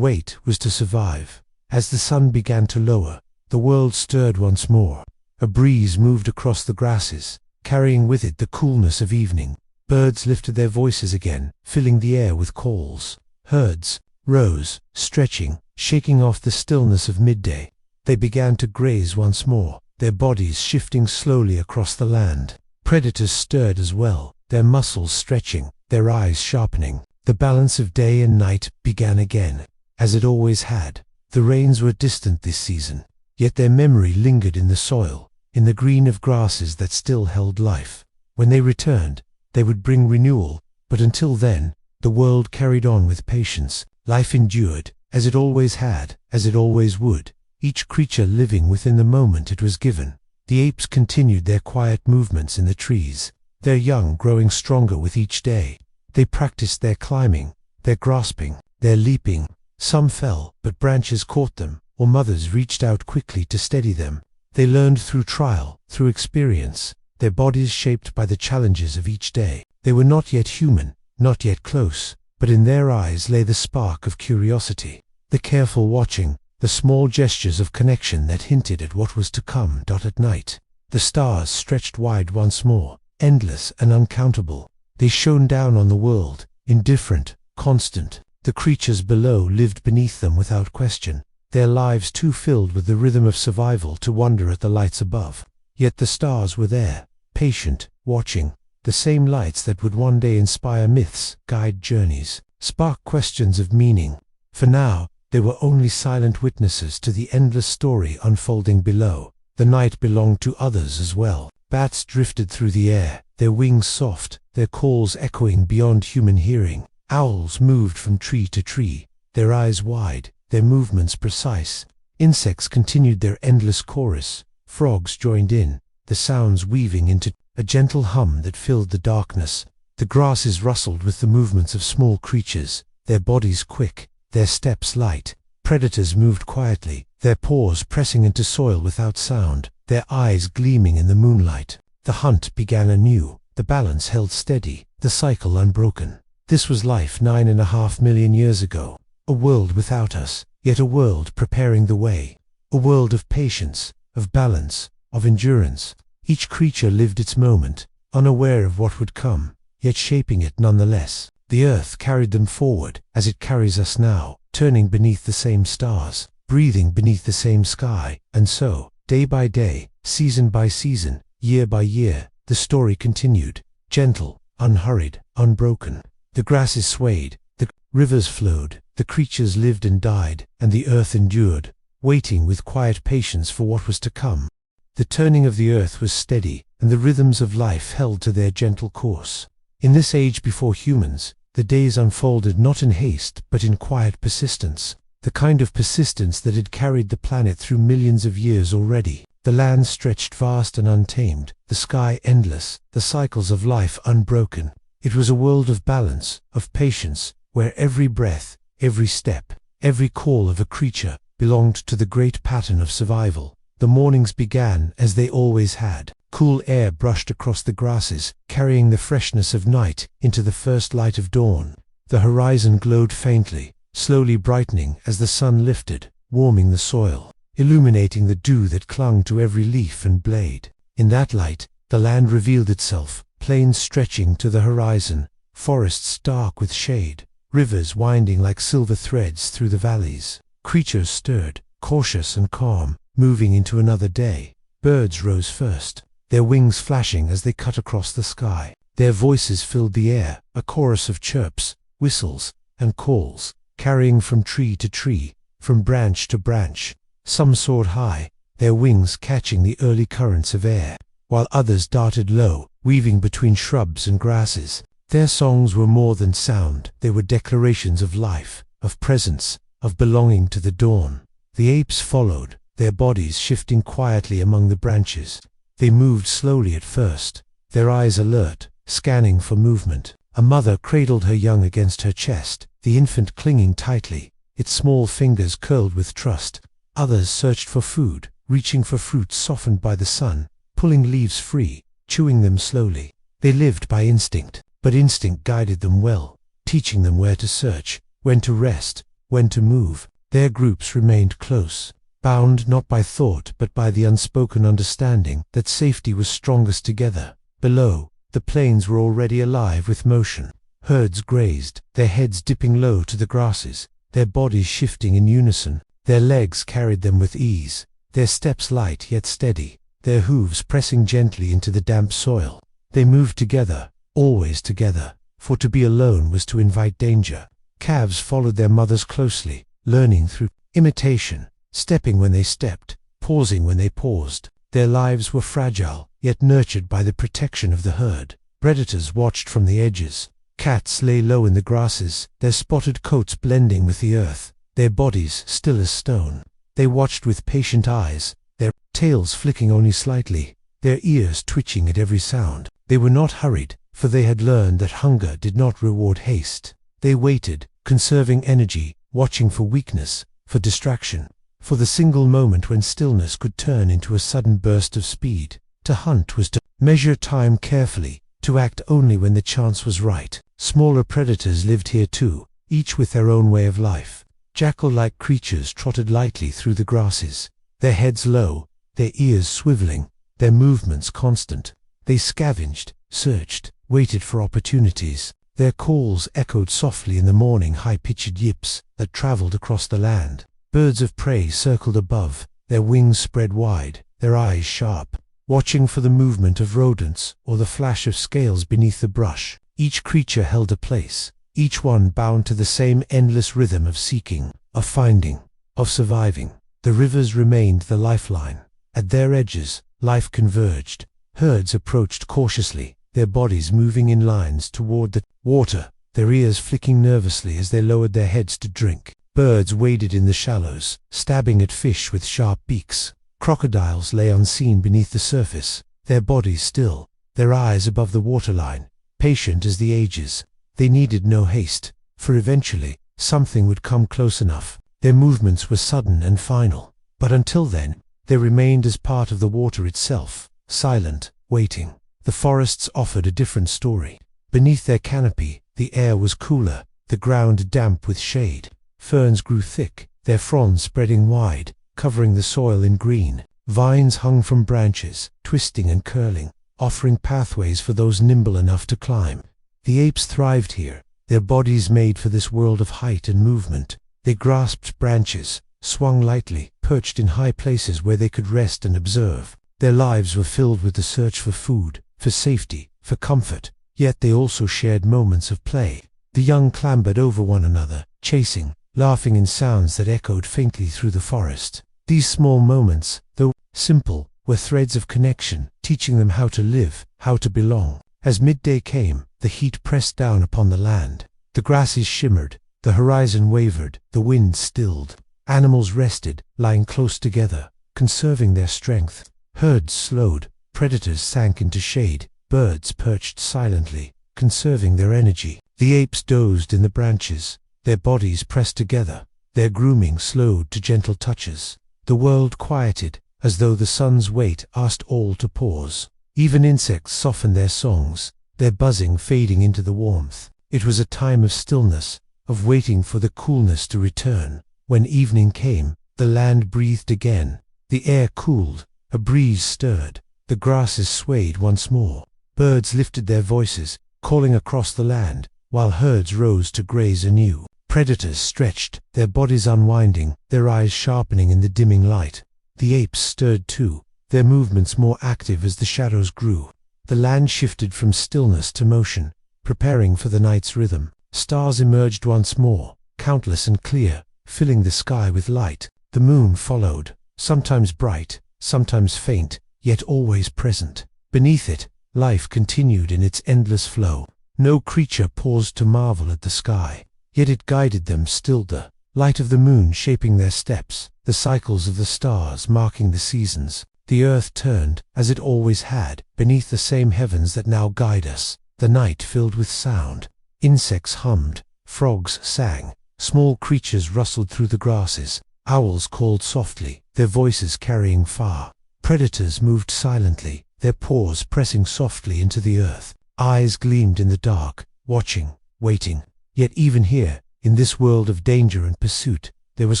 was to survive. As the sun began to lower, the world stirred once more. A breeze moved across the grasses, carrying with it the coolness of evening. Birds lifted their voices again, filling the air with calls. Herds rose, stretching, shaking off the stillness of midday. They began to graze once more, their bodies shifting slowly across the land. Predators stirred as well, their muscles stretching, their eyes sharpening. The balance of day and night began again, as it always had. The rains were distant this season, yet their memory lingered in the soil, in the green of grasses that still held life. When they returned, they would bring renewal, but until then, the world carried on with patience. Life endured, as it always had, as it always would. each creature living within the moment it was given. The apes continued their quiet movements in the trees, their young growing stronger with each day. They practiced their climbing, their grasping, their leaping. Some fell, but branches caught them, or mothers reached out quickly to steady them. They learned through trial, through experience, their bodies shaped by the challenges of each day. They were not yet human, not yet close, but in their eyes lay the spark of curiosity, the careful watching, the small gestures of connection that hinted at what was to come. At night, the stars stretched wide once more, endless and uncountable. They shone down on the world, indifferent, constant. The creatures below lived beneath them without question, their lives too filled with the rhythm of survival to wonder at the lights above. Yet the stars were there, patient, watching, the same lights that would one day inspire myths, guide journeys, spark questions of meaning. For now, they were only silent witnesses to the endless story unfolding below. The night belonged to others as well. Bats drifted through the air, their wings soft, their calls echoing beyond human hearing. Owls moved from tree to tree, their eyes wide, their movements precise. Insects continued their endless chorus. Frogs joined in, the sounds weaving into a gentle hum that filled the darkness. The grasses rustled with the movements of small creatures, their bodies quick, their steps light. Predators moved quietly, their paws pressing into soil without sound, their eyes gleaming in the moonlight. The hunt began anew, the balance held steady, the cycle unbroken. This was life 9.5 million years ago, a world without us, yet a world preparing the way, a world of patience, of balance, of endurance. Each creature lived its moment, unaware of what would come, yet shaping it nonetheless. The earth carried them forward, as it carries us now, turning beneath the same stars, breathing beneath the same sky, and so, day by day, season by season, year by year, the story continued, gentle, unhurried, unbroken. The grasses swayed, the rivers flowed, the creatures lived and died, and the earth endured, waiting with quiet patience for what was to come. The turning of the earth was steady, and the rhythms of life held to their gentle course. In this age before humans, the days unfolded not in haste but in quiet persistence, the kind of persistence that had carried the planet through millions of years already. The land stretched vast and untamed, the sky endless, the cycles of life unbroken. It was a world of balance, of patience, where every breath, every step, every call of a creature belonged to the great pattern of survival. The mornings began as they always had. Cool air brushed across the grasses, carrying the freshness of night into the first light of dawn. The horizon glowed faintly, slowly brightening as the sun lifted, warming the soil, illuminating the dew that clung to every leaf and blade. In that light, the land revealed itself, plains stretching to the horizon, forests dark with shade, rivers winding like silver threads through the valleys. Creatures stirred, cautious and calm, moving into another day. Birds rose first, their wings flashing as they cut across the sky. Their voices filled the air, a chorus of chirps, whistles, and calls, carrying from tree to tree, from branch to branch. Some soared high, their wings catching the early currents of air, while others darted low, weaving between shrubs and grasses. Their songs were more than sound, they were declarations of life, of presence, of belonging to the dawn. The apes followed, their bodies shifting quietly among the branches. They moved slowly at first, their eyes alert, scanning for movement. A mother cradled her young against her chest, the infant clinging tightly, its small fingers curled with trust. Others searched for food, reaching for fruits softened by the sun, pulling leaves free, chewing them slowly. They lived by instinct, but instinct guided them well, teaching them where to search, when to rest, when to move. Their groups remained close, bound not by thought but by the unspoken understanding that safety was strongest together. Below, the plains were already alive with motion. Herds grazed, their heads dipping low to the grasses, their bodies shifting in unison. Their legs carried them with ease, their steps light yet steady, their hooves pressing gently into the damp soil. They moved together, always together, for to be alone was to invite danger. Calves followed their mothers closely, learning through imitation, stepping when they stepped, pausing when they paused. Their lives were fragile, yet nurtured by the protection of the herd. Predators watched from the edges. Cats lay low in the grasses, their spotted coats blending with the earth, their bodies still as stone. They watched with patient eyes, their tails flicking only slightly, their ears twitching at every sound. They were not hurried, for they had learned that hunger did not reward haste. They waited, conserving energy, watching for weakness, for distraction, for the single moment when stillness could turn into a sudden burst of speed. To hunt was to measure time carefully, to act only when the chance was right. Smaller predators lived here too, each with their own way of life. Jackal-like creatures trotted lightly through the grasses, their heads low, their ears swiveling, their movements constant. They scavenged, searched, waited for opportunities. Their calls echoed softly in the morning high-pitched yips that traveled across the land. Birds of prey circled above, their wings spread wide, their eyes sharp, watching for the movement of rodents or the flash of scales beneath the brush. Each creature held a place, each one bound to the same endless rhythm of seeking, of finding, of surviving. The rivers remained the lifeline. At their edges, life converged. Herds approached cautiously, their bodies moving in lines toward the water, their ears flicking nervously as they lowered their heads to drink. Birds waded in the shallows, stabbing at fish with sharp beaks. Crocodiles lay unseen beneath the surface, their bodies still, their eyes above the waterline, patient as the ages. They needed no haste, for eventually, something would come close enough. Their movements were sudden and final, but until then, they remained as part of the water itself, silent, waiting. The forests offered a different story. Beneath their canopy, the air was cooler, the ground damp with shade. Ferns grew thick, their fronds spreading wide, covering the soil in green. Vines hung from branches, twisting and curling, offering pathways for those nimble enough to climb. The apes thrived here, their bodies made for this world of height and movement. They grasped branches, swung lightly, perched in high places where they could rest and observe. Their lives were filled with the search for food, for safety, for comfort, yet they also shared moments of play. The young clambered over one another, chasing, laughing in sounds that echoed faintly through the forest. These small moments, though simple, were threads of connection, teaching them how to live, how to belong. As midday came, the heat pressed down upon the land. The grasses shimmered, the horizon wavered, the wind stilled. Animals rested, lying close together, conserving their strength. Herds slowed, predators sank into shade, birds perched silently, conserving their energy. The apes dozed in the branches, their bodies pressed together, their grooming slowed to gentle touches. The world quieted, as though the sun's weight asked all to pause. Even insects softened their songs, their buzzing fading into the warmth. It was a time of stillness, of waiting for the coolness to return. When evening came, the land breathed again. The air cooled, a breeze stirred, the grasses swayed once more. Birds lifted their voices, calling across the land, while herds rose to graze anew. Predators stretched, their bodies unwinding, their eyes sharpening in the dimming light. The apes stirred too, their movements more active as the shadows grew. The land shifted from stillness to motion, preparing for the night's rhythm. Stars emerged once more, countless and clear, filling the sky with light. The moon followed, sometimes bright, sometimes faint, yet always present. Beneath it, life continued in its endless flow. No creature paused to marvel at the sky, yet it guided them, stilled the light of the moon shaping their steps, the cycles of the stars marking the seasons. The earth turned, as it always had, beneath the same heavens that now guide us. The night filled with sound. Insects hummed, frogs sang, small creatures rustled through the grasses, owls called softly, their voices carrying far. Predators moved silently, their paws pressing softly into the earth. Eyes gleamed in the dark, watching, waiting. Yet even here, in this world of danger and pursuit, there was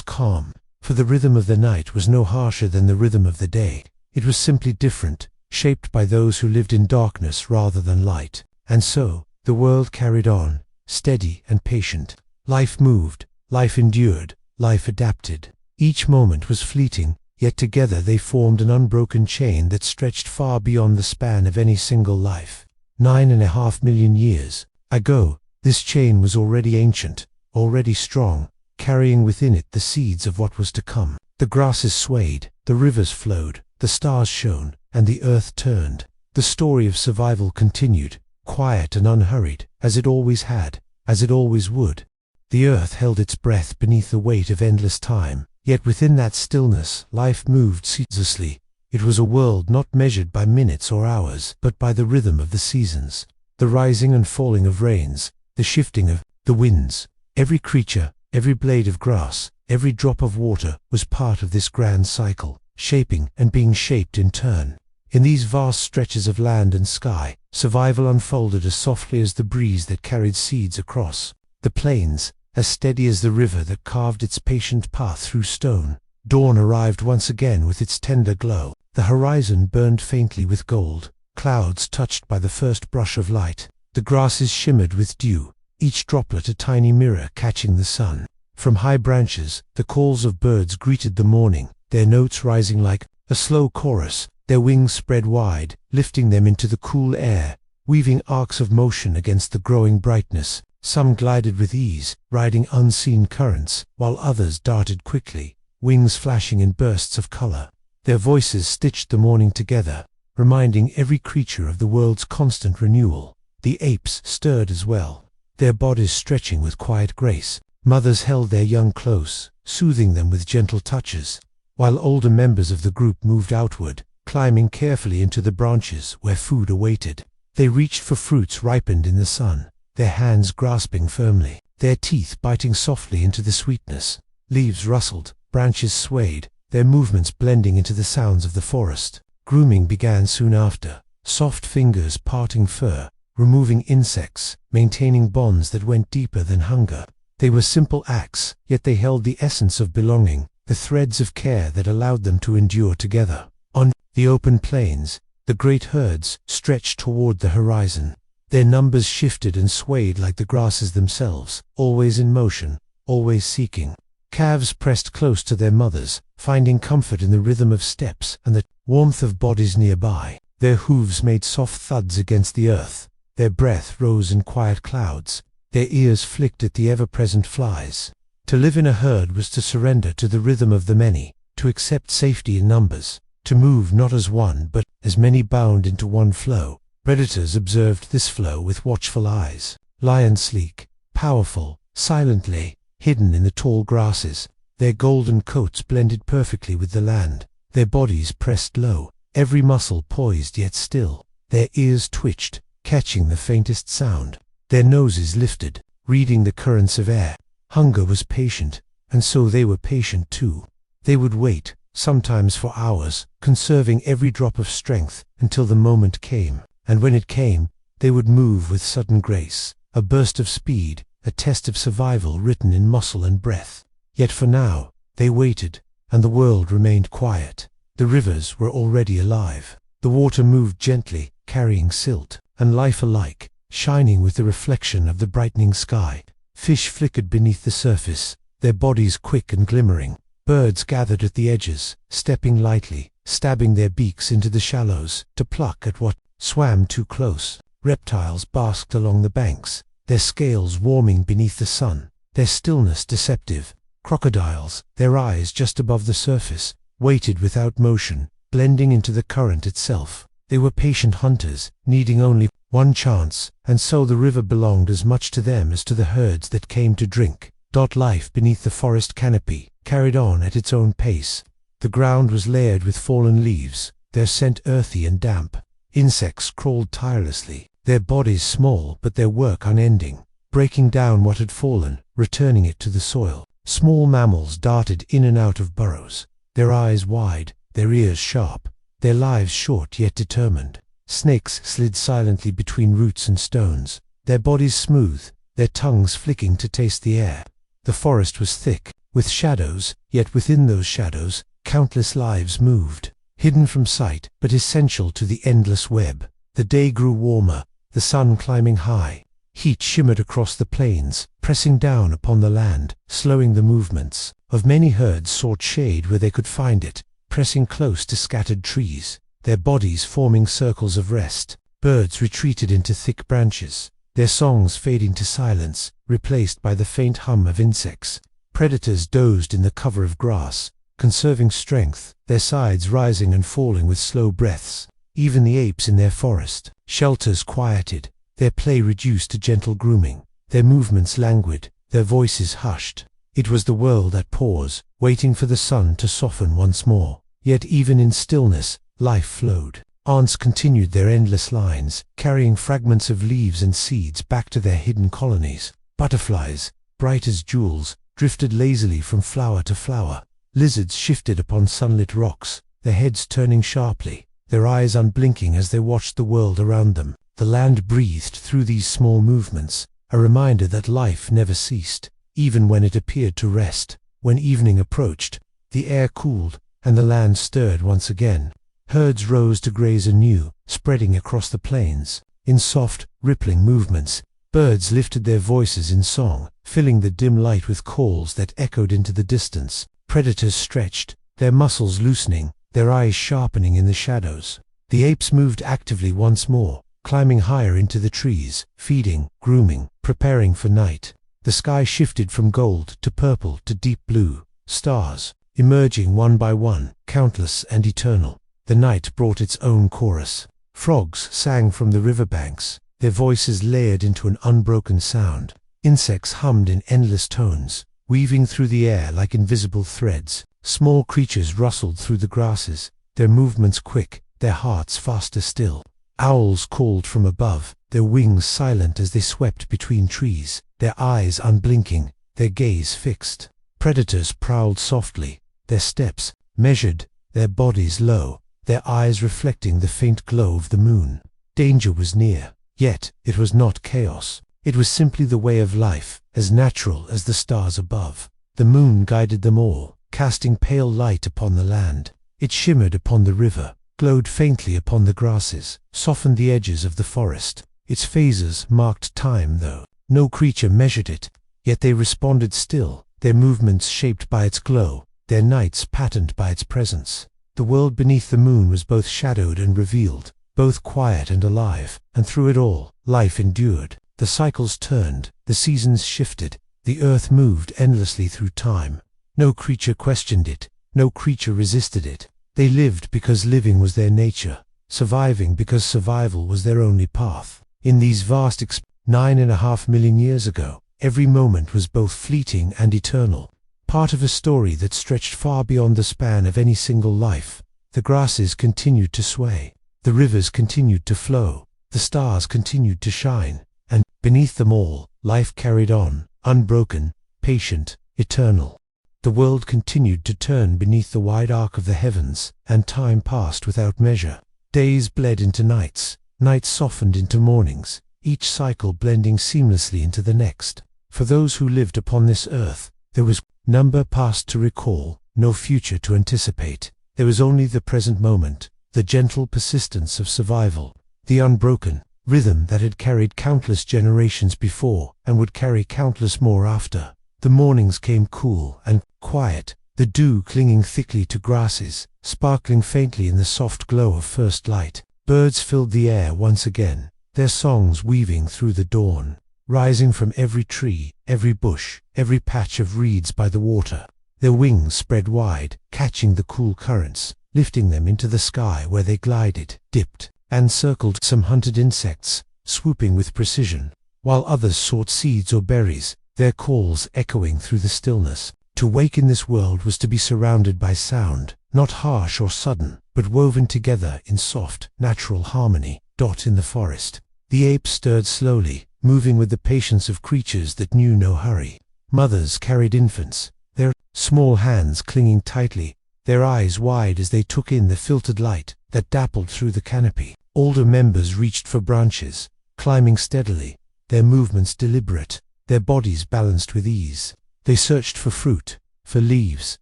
calm, for the rhythm of the night was no harsher than the rhythm of the day. It was simply different, shaped by those who lived in darkness rather than light. And so, the world carried on, steady and patient. Life moved, life endured, life adapted. Each moment was fleeting, yet together they formed an unbroken chain that stretched far beyond the span of any single life. 9.5 million years ago, this chain was already ancient, already strong, carrying within it the seeds of what was to come. The grasses swayed, the rivers flowed, the stars shone, and the earth turned. The story of survival continued, quiet and unhurried, as it always had, as it always would. The earth held its breath beneath the weight of endless time, Yet within that stillness, life moved ceaselessly. It was a world not measured by minutes or hours, but by the rhythm of the seasons, the rising and falling of rains, the shifting of the winds. Every creature, every blade of grass, every drop of water was part of this grand cycle, shaping and being shaped in turn. In these vast stretches of land and sky, survival unfolded as softly as the breeze that carried seeds across the plains, as steady as the river that carved its patient path through stone. Dawn arrived once again with its tender glow. The horizon burned faintly with gold, clouds touched by the first brush of light. The grasses shimmered with dew, each droplet a tiny mirror catching the sun. From high branches, the calls of birds greeted the morning, their notes rising like a slow chorus, their wings spread wide, lifting them into the cool air, weaving arcs of motion against the growing brightness. Some glided with ease, riding unseen currents, while others darted quickly, wings flashing in bursts of color. Their voices stitched the morning together, reminding every creature of the world's constant renewal. The apes stirred as well, their bodies stretching with quiet grace. Mothers held their young close, soothing them with gentle touches, while older members of the group moved outward, climbing carefully into the branches where food awaited. They reached for fruits ripened in the sun, their hands grasping firmly, their teeth biting softly into the sweetness. Leaves rustled, branches swayed, their movements blending into the sounds of the forest. Grooming began soon after, soft fingers parting fur, removing insects, maintaining bonds that went deeper than hunger. They were simple acts, yet they held the essence of belonging, the threads of care that allowed them to endure together. On the open plains, the great herds stretched toward the horizon. Their numbers shifted and swayed like the grasses themselves, always in motion, always seeking. Calves pressed close to their mothers, finding comfort in the rhythm of steps and the warmth of bodies nearby. Their hooves made soft thuds against the earth, their breath rose in quiet clouds, their ears flicked at the ever-present flies. To live in a herd was to surrender to the rhythm of the many, to accept safety in numbers, to move not as one but as many bound into one flow. Predators observed this flow with watchful eyes. Lions sleek, powerful, silently, hidden in the tall grasses, their golden coats blended perfectly with the land, their bodies pressed low, every muscle poised yet still. Their ears twitched, catching the faintest sound, their noses lifted, reading the currents of air. Hunger was patient, and so they were patient too. They would wait, sometimes for hours, conserving every drop of strength until the moment came. And when it came, they would move with sudden grace, a burst of speed, a test of survival written in muscle and breath. Yet for now, they waited, and the world remained quiet. The rivers were already alive. The water moved gently, carrying silt and life alike, shining with the reflection of the brightening sky. Fish flickered beneath the surface, their bodies quick and glimmering. Birds gathered at the edges, stepping lightly, stabbing their beaks into the shallows to pluck at what swam too close. Reptiles basked along the banks, their scales warming beneath the sun, their stillness deceptive. Crocodiles, their eyes just above the surface, waited without motion, blending into the current itself. They were patient hunters, needing only one chance, and so the river belonged as much to them as to the herds that came to drink. Life beneath the forest canopy carried on at its own pace. The ground was layered with fallen leaves, their scent earthy and damp. Insects crawled tirelessly, their bodies small but their work unending, breaking down what had fallen, returning it to the soil. Small mammals darted in and out of burrows, their eyes wide, their ears sharp, their lives short yet determined. Snakes slid silently between roots and stones, their bodies smooth, their tongues flicking to taste the air. The forest was thick, with shadows, yet within those shadows, countless lives moved. Hidden from sight, but essential to the endless web. The day grew warmer, the sun climbing high. Heat shimmered across the plains, pressing down upon the land, slowing the movements. Of many herds sought shade where they could find it, pressing close to scattered trees, their bodies forming circles of rest. Birds retreated into thick branches, their songs fading to silence, replaced by the faint hum of insects. Predators dozed in the cover of grass, conserving strength, their sides rising and falling with slow breaths. Even the apes in their forest shelters quieted, their play reduced to gentle grooming, their movements languid, their voices hushed. It was the world at pause, waiting for the sun to soften once more. Yet even in stillness, life flowed. Ants continued their endless lines, carrying fragments of leaves and seeds back to their hidden colonies. Butterflies, bright as jewels, drifted lazily from flower to flower. Lizards shifted upon sunlit rocks, their heads turning sharply, their eyes unblinking as they watched the world around them. The land breathed through these small movements, a reminder that life never ceased, even when it appeared to rest. When evening approached, the air cooled, and the land stirred once again. Herds rose to graze anew, spreading across the plains. In soft, rippling movements, birds lifted their voices in song, filling the dim light with calls that echoed into the distance. Predators stretched, their muscles loosening, their eyes sharpening in the shadows. The apes moved actively once more, climbing higher into the trees, feeding, grooming, preparing for night. The sky shifted from gold to purple to deep blue, stars, emerging one by one, countless and eternal. The night brought its own chorus. Frogs sang from the riverbanks, their voices layered into an unbroken sound. Insects hummed in endless tones, weaving through the air like invisible threads. Small creatures rustled through the grasses, their movements quick, their hearts faster still. Owls called from above, their wings silent as they swept between trees, their eyes unblinking, their gaze fixed. Predators prowled softly, their steps measured, their bodies low, their eyes reflecting the faint glow of the moon. Danger was near, yet it was not chaos. It was simply the way of life, as natural as the stars above. The moon guided them all, casting pale light upon the land. It shimmered upon the river, glowed faintly upon the grasses, softened the edges of the forest. Its phases marked time, though no creature measured it, yet they responded still, their movements shaped by its glow, their nights patterned by its presence. The world beneath the moon was both shadowed and revealed, both quiet and alive, and through it all, life endured. The cycles turned, the seasons shifted, the earth moved endlessly through time. No creature questioned it, no creature resisted it. They lived because living was their nature, surviving because survival was their only path. In these vast 9.5 million years ago, every moment was both fleeting and eternal, part of a story that stretched far beyond the span of any single life. The grasses continued to sway, the rivers continued to flow, the stars continued to shine, and beneath them all, life carried on, unbroken, patient, eternal. The world continued to turn beneath the wide arc of the heavens, and time passed without measure. Days bled into nights, nights softened into mornings, each cycle blending seamlessly into the next. For those who lived upon this earth, there was number past to recall, no future to anticipate. There was only the present moment, the gentle persistence of survival, the unbroken rhythm that had carried countless generations before and would carry countless more after. The mornings came cool and quiet, the dew clinging thickly to grasses, sparkling faintly in the soft glow of first light. Birds filled the air once again, their songs weaving through the dawn, rising from every tree, every bush, every patch of reeds by the water. Their wings spread wide, catching the cool currents, lifting them into the sky where they glided, dipped, and circled. Some hunted insects, swooping with precision, while others sought seeds or berries, their calls echoing through the stillness. To wake in this world was to be surrounded by sound, not harsh or sudden, but woven together in soft, natural harmony. In the forest, the apes stirred slowly, moving with the patience of creatures that knew no hurry. Mothers carried infants, their small hands clinging tightly, their eyes wide as they took in the filtered light that dappled through the canopy. Older members reached for branches, climbing steadily, their movements deliberate, their bodies balanced with ease. They searched for fruit, for leaves,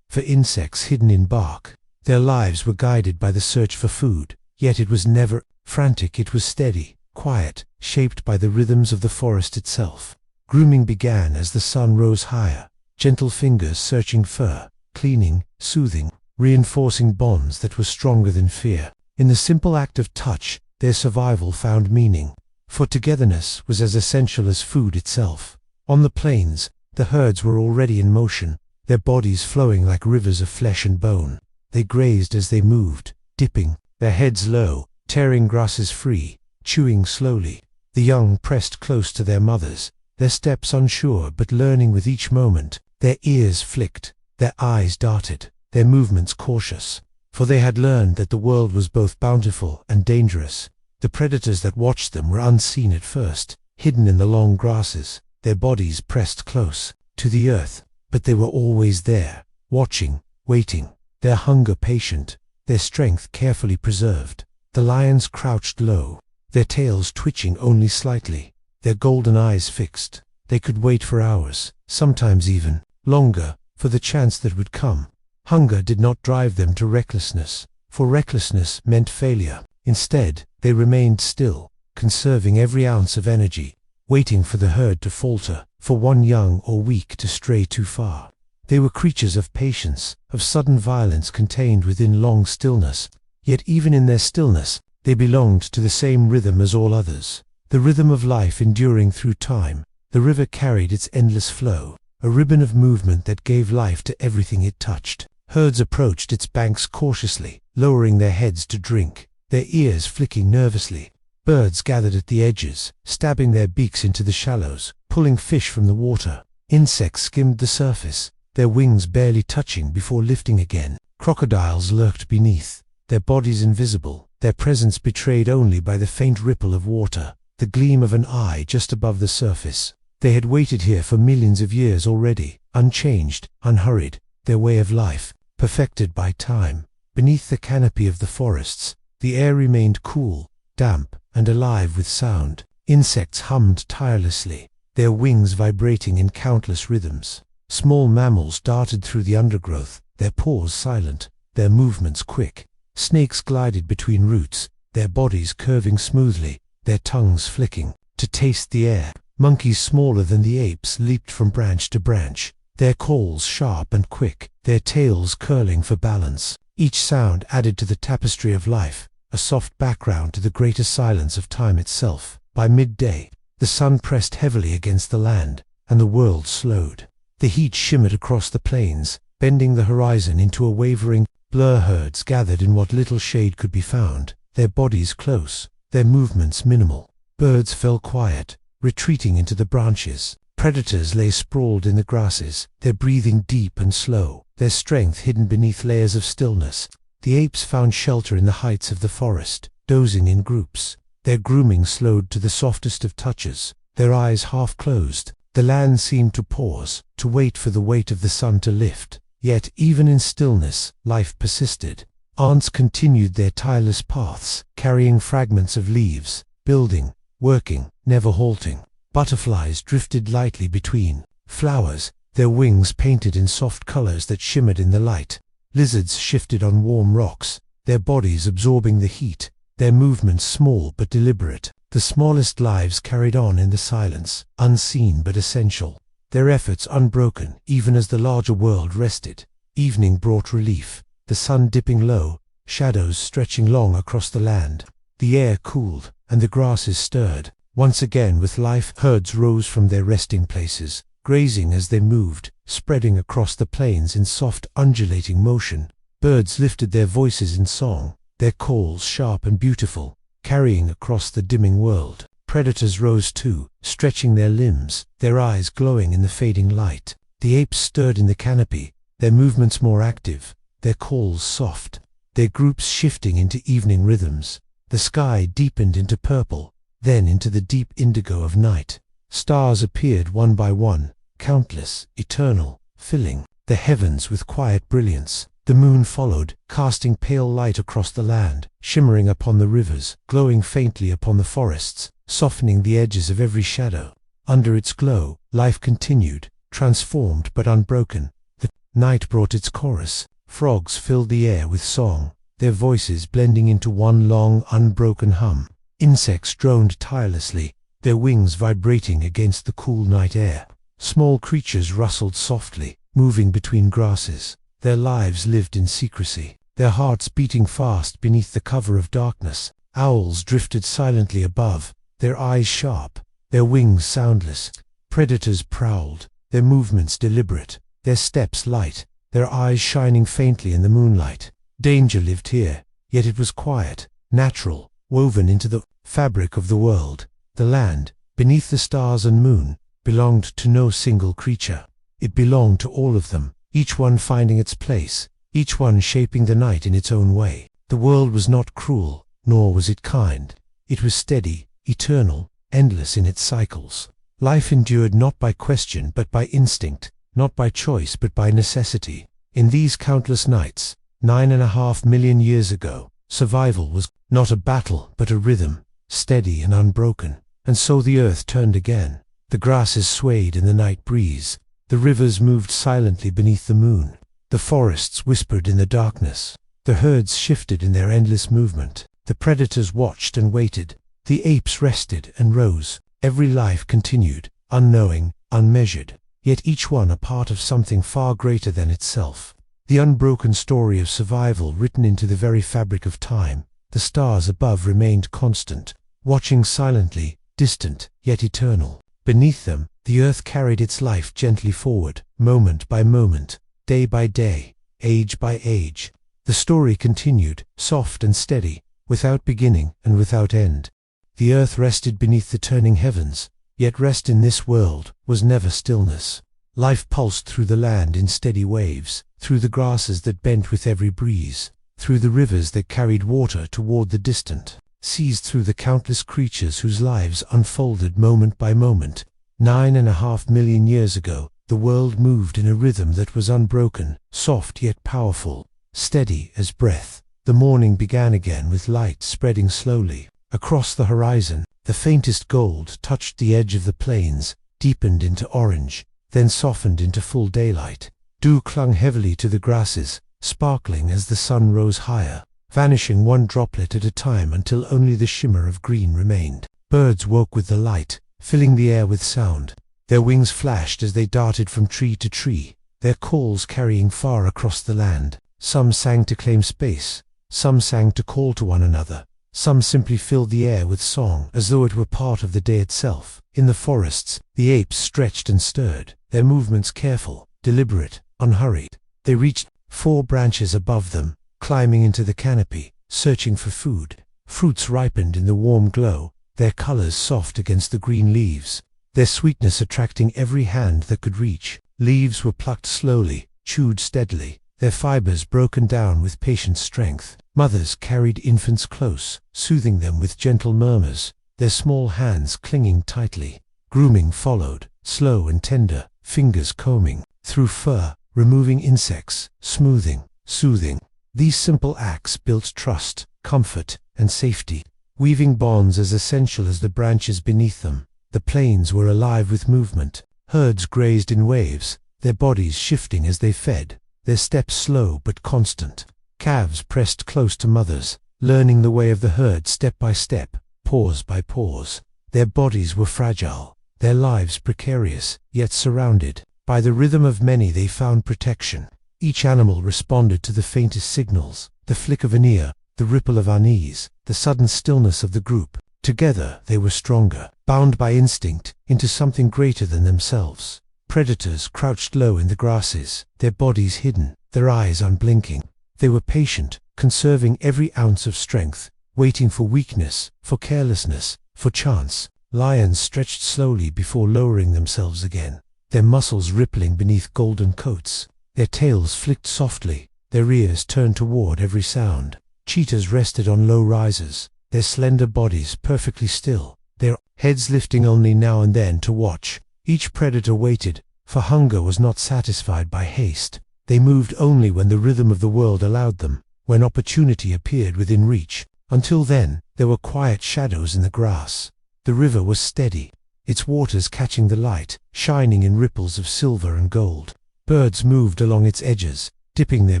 for insects hidden in bark. Their lives were guided by the search for food, yet it was never frantic. It was steady, quiet, shaped by the rhythms of the forest itself. Grooming began as the sun rose higher, gentle fingers searching fur, cleaning, soothing, reinforcing bonds that were stronger than fear. In the simple act of touch, their survival found meaning, for togetherness was as essential as food itself. On the plains, the herds were already in motion, their bodies flowing like rivers of flesh and bone. They grazed as they moved, dipping, their heads low, tearing grasses free, chewing slowly. The young pressed close to their mothers, their steps unsure but learning with each moment. Their ears flicked, Their eyes darted, their movements cautious, for they had learned that the world was both bountiful and dangerous. The predators that watched them were unseen at first, hidden in the long grasses, their bodies pressed close to the earth, but they were always there, watching, waiting, their hunger patient, their strength carefully preserved. The lions crouched low, their tails twitching only slightly, their golden eyes fixed. They could wait for hours, sometimes even longer, for the chance that would come. Hunger did not drive them to recklessness, for recklessness meant failure. Instead, they remained still, conserving every ounce of energy, waiting for the herd to falter, for one young or weak to stray too far. They were creatures of patience, of sudden violence contained within long stillness, yet even in their stillness, they belonged to the same rhythm as all others, the rhythm of life enduring through time. The river carried its endless flow, a ribbon of movement that gave life to everything it touched. Herds approached its banks cautiously, lowering their heads to drink, their ears flicking nervously. Birds gathered at the edges, stabbing their beaks into the shallows, pulling fish from the water. Insects skimmed the surface, their wings barely touching before lifting again. Crocodiles lurked beneath, their bodies invisible, their presence betrayed only by the faint ripple of water, the gleam of an eye just above the surface. They had waited here for millions of years already, unchanged, unhurried, their way of life, perfected by time. Beneath the canopy of the forests, the air remained cool, damp, and alive with sound. Insects hummed tirelessly, their wings vibrating in countless rhythms. Small mammals darted through the undergrowth, their paws silent, their movements quick. Snakes glided between roots, their bodies curving smoothly, their tongues flicking to taste the air. Monkeys smaller than the apes leaped from branch to branch, their calls sharp and quick, their tails curling for balance. Each sound added to the tapestry of life, a soft background to the greater silence of time itself. By midday, the sun pressed heavily against the land, and the world slowed. The heat shimmered across the plains, bending the horizon into a wavering blur. Herds gathered in what little shade could be found, their bodies close, their movements minimal. Birds fell quiet, retreating into the branches. Predators lay sprawled in the grasses, their breathing deep and slow, their strength hidden beneath layers of stillness. The apes found shelter in the heights of the forest, dozing in groups, their grooming slowed to the softest of touches, their eyes half closed. The land seemed to pause, to wait for the weight of the sun to lift. Yet even in stillness, life persisted. Ants continued their tireless paths, carrying fragments of leaves, building, working, never halting. Butterflies drifted lightly between flowers, their wings painted in soft colors that shimmered in the light. Lizards shifted on warm rocks, their bodies absorbing the heat, their movements small but deliberate. The smallest lives carried on in the silence, unseen but essential, their efforts unbroken even as the larger world rested. Evening brought relief, the sun dipping low, shadows stretching long across the land. The air cooled, and the grasses stirred. Once again with life, herds rose from their resting places, grazing as they moved, spreading across the plains in soft, undulating motion. Birds lifted their voices in song, their calls sharp and beautiful, carrying across the dimming world. Predators rose too, stretching their limbs, their eyes glowing in the fading light. The apes stirred in the canopy, their movements more active, their calls soft, their groups shifting into evening rhythms. The sky deepened into purple, then into the deep indigo of night. Stars appeared one by one, countless, eternal, filling the heavens with quiet brilliance. The moon followed, casting pale light across the land, shimmering upon the rivers, glowing faintly upon the forests, softening the edges of every shadow. Under its glow, life continued, transformed but unbroken. The night brought its chorus. Frogs filled the air with song, their voices blending into one long, unbroken hum. Insects droned tirelessly, their wings vibrating against the cool night air. Small creatures rustled softly, moving between grasses. Their lives lived in secrecy, their hearts beating fast beneath the cover of darkness. Owls drifted silently above, their eyes sharp, their wings soundless. Predators prowled, their movements deliberate, their steps light, their eyes shining faintly in the moonlight. Danger lived here, yet it was quiet, natural, woven into the fabric of the world. The land, beneath the stars and moon, belonged to no single creature. It belonged to all of them, each one finding its place, each one shaping the night in its own way. The world was not cruel, nor was it kind. It was steady, eternal, endless in its cycles. Life endured not by question but by instinct, not by choice but by necessity. In these countless nights, 9.5 million years ago, survival was not a battle but a rhythm, steady and unbroken. And so the earth turned again. The grasses swayed in the night breeze. The rivers moved silently beneath the moon. The forests whispered in the darkness. The herds shifted in their endless movement. The predators watched and waited. The apes rested and rose. Every life continued, unknowing, unmeasured, yet each one a part of something far greater than itself. The unbroken story of survival written into the very fabric of time. The stars above remained constant, watching silently, distant, yet eternal. Beneath them, the earth carried its life gently forward, moment by moment, day by day, age by age. The story continued, soft and steady, without beginning and without end. The earth rested beneath the turning heavens, yet rest in this world was never stillness. Life pulsed through the land in steady waves, through the grasses that bent with every breeze, through the rivers that carried water toward the distant, seized through the countless creatures whose lives unfolded moment by moment. 9.5 million years ago, the world moved in a rhythm that was unbroken, soft yet powerful, steady as breath. The morning began again with light spreading slowly. Across the horizon, the faintest gold touched the edge of the plains, deepened into orange, then softened into full daylight. Dew clung heavily to the grasses, sparkling as the sun rose higher, vanishing one droplet at a time until only the shimmer of green remained. Birds woke with the light, filling the air with sound. Their wings flashed as they darted from tree to tree, their calls carrying far across the land. Some sang to claim space, some sang to call to one another, some simply filled the air with song as though it were part of the day itself. In the forests, the apes stretched and stirred, their movements careful, deliberate, unhurried. They reached 4 branches above them, climbing into the canopy, searching for food. Fruits ripened in the warm glow, their colors soft against the green leaves, their sweetness attracting every hand that could reach. Leaves were plucked slowly, chewed steadily, their fibers broken down with patient strength. Mothers carried infants close, soothing them with gentle murmurs, their small hands clinging tightly. Grooming followed, slow and tender, fingers combing through fur, removing insects, smoothing, soothing. These simple acts built trust, comfort, and safety, weaving bonds as essential as the branches beneath them. The plains were alive with movement. Herds grazed in waves, their bodies shifting as they fed, their steps slow but constant. Calves pressed close to mothers, learning the way of the herd step by step, pause by pause. Their bodies were fragile, their lives precarious, yet surrounded. By the rhythm of many they found protection. Each animal responded to the faintest signals, the flick of an ear, the ripple of unease, the sudden stillness of the group. Together they were stronger, bound by instinct into something greater than themselves. Predators crouched low in the grasses, their bodies hidden, their eyes unblinking. They were patient, conserving every ounce of strength, waiting for weakness, for carelessness, for chance. Lions stretched slowly before lowering themselves again, their muscles rippling beneath golden coats. Their tails flicked softly, their ears turned toward every sound. Cheetahs rested on low risers, their slender bodies perfectly still, their heads lifting only now and then to watch. Each predator waited, for hunger was not satisfied by haste. They moved only when the rhythm of the world allowed them, when opportunity appeared within reach. Until then, there were quiet shadows in the grass. The river was steady, its waters catching the light, shining in ripples of silver and gold. Birds moved along its edges, dipping their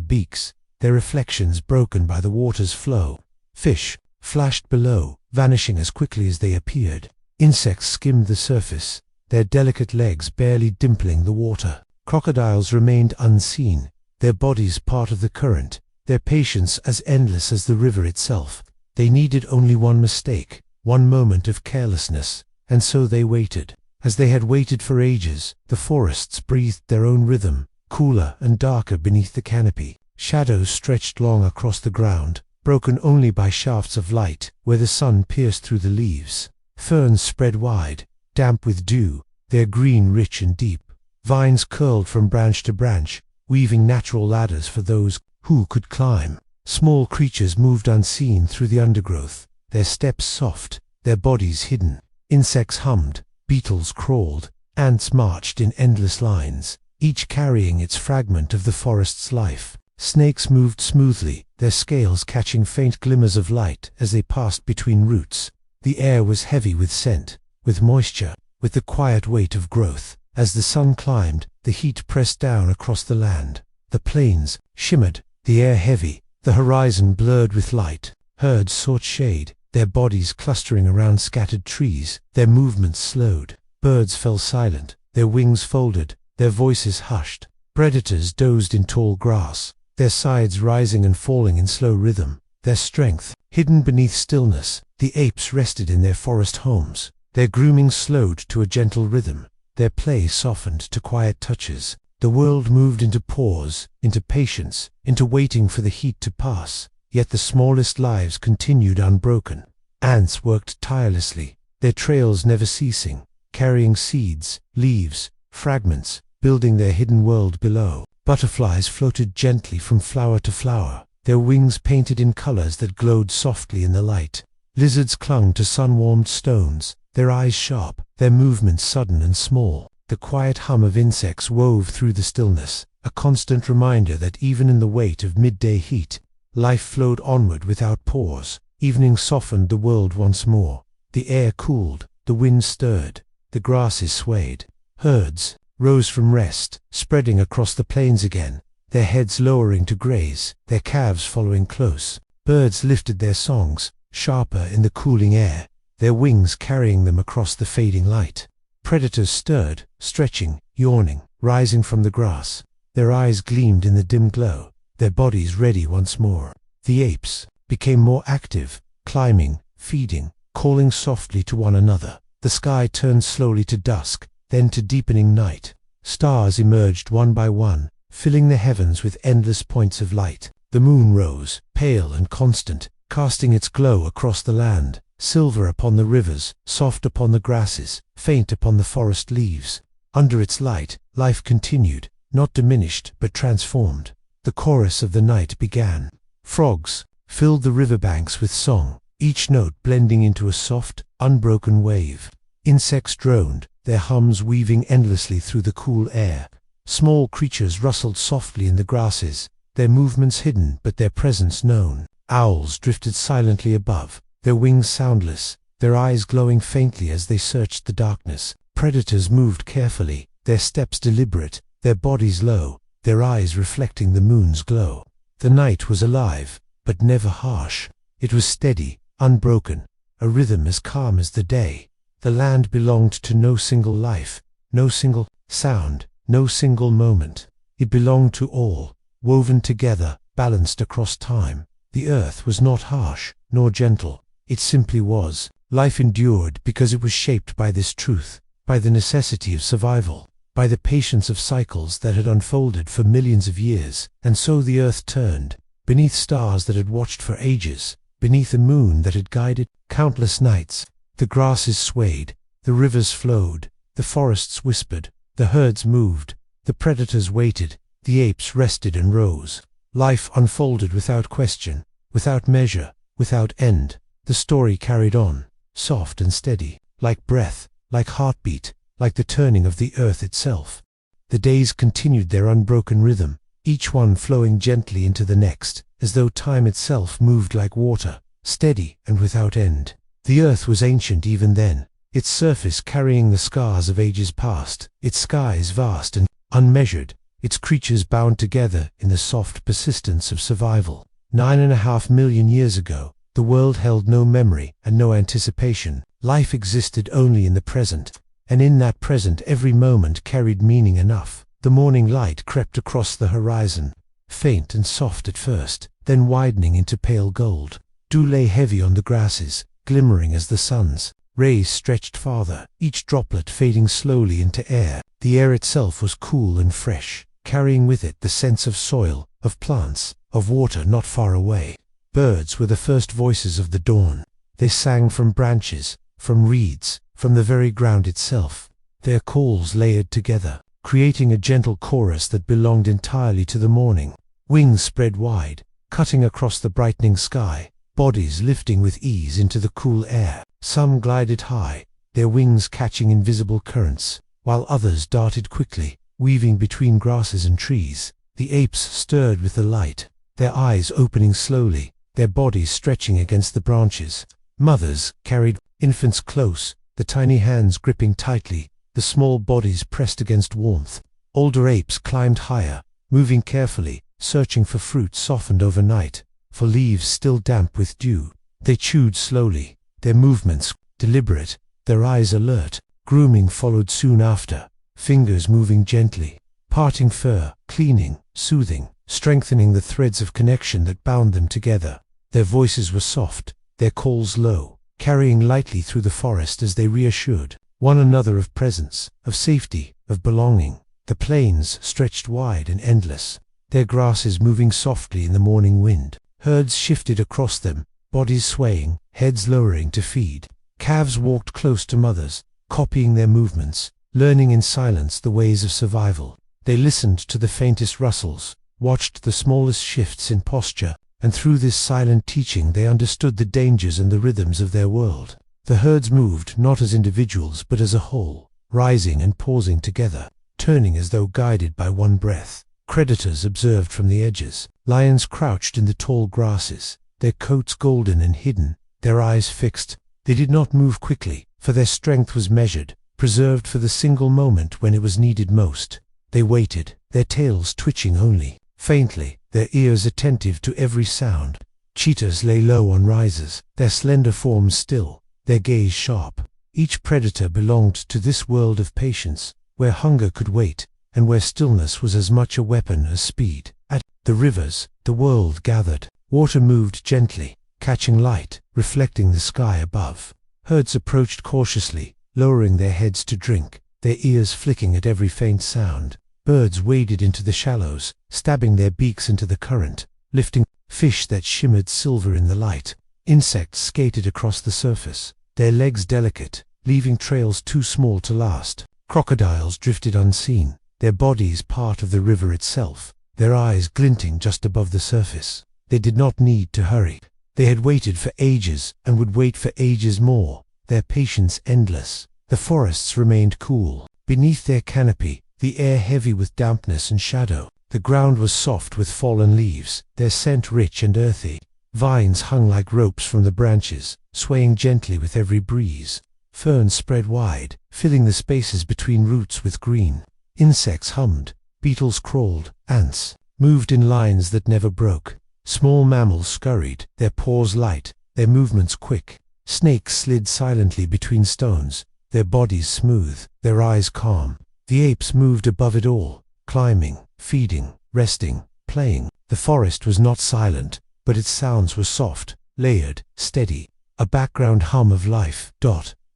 beaks, their reflections broken by the water's flow. Fish flashed below, vanishing as quickly as they appeared. Insects skimmed the surface, their delicate legs barely dimpling the water. Crocodiles remained unseen, their bodies part of the current, their patience as endless as the river itself. They needed only one mistake, one moment of carelessness, and so they waited. As they had waited for ages, the forests breathed their own rhythm, cooler and darker beneath the canopy. Shadows stretched long across the ground, broken only by shafts of light where the sun pierced through the leaves. Ferns spread wide, damp with dew, their green rich and deep. Vines curled from branch to branch, weaving natural ladders for those who could climb. Small creatures moved unseen through the undergrowth, their steps soft, their bodies hidden. Insects hummed, beetles crawled, ants marched in endless lines, each carrying its fragment of the forest's life. Snakes moved smoothly, their scales catching faint glimmers of light as they passed between roots. The air was heavy with scent, with moisture, with the quiet weight of growth. As the sun climbed, the heat pressed down across the land. The plains shimmered, the air heavy, the horizon blurred with light. Herds sought shade, their bodies clustering around scattered trees, their movements slowed. Birds fell silent, their wings folded, their voices hushed. Predators dozed in tall grass, their sides rising and falling in slow rhythm. Their strength hidden beneath stillness. The apes rested in their forest homes, their grooming slowed to a gentle rhythm, their play softened to quiet touches. The world moved into pause, into patience, into waiting for the heat to pass, yet the smallest lives continued unbroken. Ants worked tirelessly, their trails never ceasing, carrying seeds, leaves, fragments, building their hidden world below. Butterflies floated gently from flower to flower, their wings painted in colors that glowed softly in the light. Lizards clung to sun-warmed stones, their eyes sharp, their movements sudden and small. The quiet hum of insects wove through the stillness, a constant reminder that even in the weight of midday heat, life flowed onward without pause. Evening softened the world once more. The air cooled, the wind stirred, the grasses swayed. Herds rose from rest, spreading across the plains again, their heads lowering to graze, their calves following close. Birds lifted their songs, sharper in the cooling air, their wings carrying them across the fading light. Predators stirred, stretching, yawning, rising from the grass. Their eyes gleamed in the dim glow, their bodies ready once more. The apes became more active, climbing, feeding, calling softly to one another. The sky turned slowly to dusk, then to deepening night. Stars emerged one by one, filling the heavens with endless points of light. The moon rose, pale and constant, casting its glow across the land, silver upon the rivers, soft upon the grasses, faint upon the forest leaves. Under its light, life continued, not diminished but transformed. The chorus of the night began. Frogs filled the riverbanks with song, each note blending into a soft, unbroken wave. Insects droned, their hums weaving endlessly through the cool air. Small creatures rustled softly in the grasses, their movements hidden but their presence known. Owls drifted silently above, their wings soundless, their eyes glowing faintly as they searched the darkness. Predators moved carefully, their steps deliberate, their bodies low, their eyes reflecting the moon's glow. The night was alive, but never harsh. It was steady, unbroken, a rhythm as calm as the day. The land belonged to no single life, no single sound, no single moment. It belonged to all, woven together, balanced across time. The earth was not harsh, nor gentle. It simply was. Life endured because it was shaped by this truth, by the necessity of survival, by the patience of cycles that had unfolded for millions of years. And so the earth turned, beneath stars that had watched for ages, beneath a moon that had guided countless nights. The grasses swayed, the rivers flowed, the forests whispered, the herds moved, the predators waited, the apes rested and rose. Life unfolded without question, without measure, without end. The story carried on, soft and steady, like breath, like heartbeat, like the turning of the earth itself. The days continued their unbroken rhythm, each one flowing gently into the next, as though time itself moved like water, steady and without end. The earth was ancient even then, its surface carrying the scars of ages past, its skies vast and unmeasured, its creatures bound together in the soft persistence of survival. 9.5 million years ago, the world held no memory and no anticipation. Life existed only in the present, and in that present every moment carried meaning enough. The morning light crept across the horizon, faint and soft at first, then widening into pale gold. Dew lay heavy on the grasses, glimmering as the sun's rays stretched farther, each droplet fading slowly into air. The air itself was cool and fresh, carrying with it the sense of soil, of plants, of water not far away. Birds were the first voices of the dawn. They sang from branches, from reeds, from the very ground itself. Their calls layered together, creating a gentle chorus that belonged entirely to the morning. Wings spread wide, cutting across the brightening sky, bodies lifting with ease into the cool air. Some glided high, their wings catching invisible currents, while others darted quickly, weaving between grasses and trees. The apes stirred with the light, their eyes opening slowly, their bodies stretching against the branches. Mothers carried infants close, the tiny hands gripping tightly, the small bodies pressed against warmth. Older apes climbed higher, moving carefully, searching for fruit softened overnight, for leaves still damp with dew. They chewed slowly, their movements deliberate, their eyes alert. Grooming followed soon after, fingers moving gently, parting fur, cleaning, soothing, strengthening the threads of connection that bound them together. Their voices were soft, their calls low, carrying lightly through the forest as they reassured one another of presence, of safety, of belonging. The plains stretched wide and endless, their grasses moving softly in the morning wind. Herds shifted across them, bodies swaying, heads lowering to feed. Calves walked close to mothers, copying their movements, learning in silence the ways of survival. They listened to the faintest rustles, watched the smallest shifts in posture, and through this silent teaching they understood the dangers and the rhythms of their world. The herds moved not as individuals but as a whole, rising and pausing together, turning as though guided by one breath. Predators observed from the edges. Lions crouched in the tall grasses, their coats golden and hidden, their eyes fixed. They did not move quickly, for their strength was measured, preserved for the single moment when it was needed most. They waited, their tails twitching only, faintly, their ears attentive to every sound. Cheetahs lay low on risers, their slender forms still, their gaze sharp. Each predator belonged to this world of patience, where hunger could wait, and where stillness was as much a weapon as speed. At the rivers, the world gathered. Water moved gently, catching light, reflecting the sky above. Herds approached cautiously, lowering their heads to drink, their ears flicking at every faint sound. Birds waded into the shallows, stabbing their beaks into the current, lifting fish that shimmered silver in the light. Insects skated across the surface, their legs delicate, leaving trails too small to last. Crocodiles drifted unseen, their bodies part of the river itself, their eyes glinting just above the surface. They did not need to hurry. They had waited for ages and would wait for ages more, their patience endless. The forests remained cool. Beneath their canopy, the air heavy with dampness and shadow. The ground was soft with fallen leaves, their scent rich and earthy. Vines hung like ropes from the branches, swaying gently with every breeze. Ferns spread wide, filling the spaces between roots with green. Insects hummed, beetles crawled, ants moved in lines that never broke. Small mammals scurried, their paws light, their movements quick. Snakes slid silently between stones, their bodies smooth, their eyes calm. The apes moved above it all, climbing, feeding, resting, playing. The forest was not silent, but its sounds were soft, layered, steady, a background hum of life.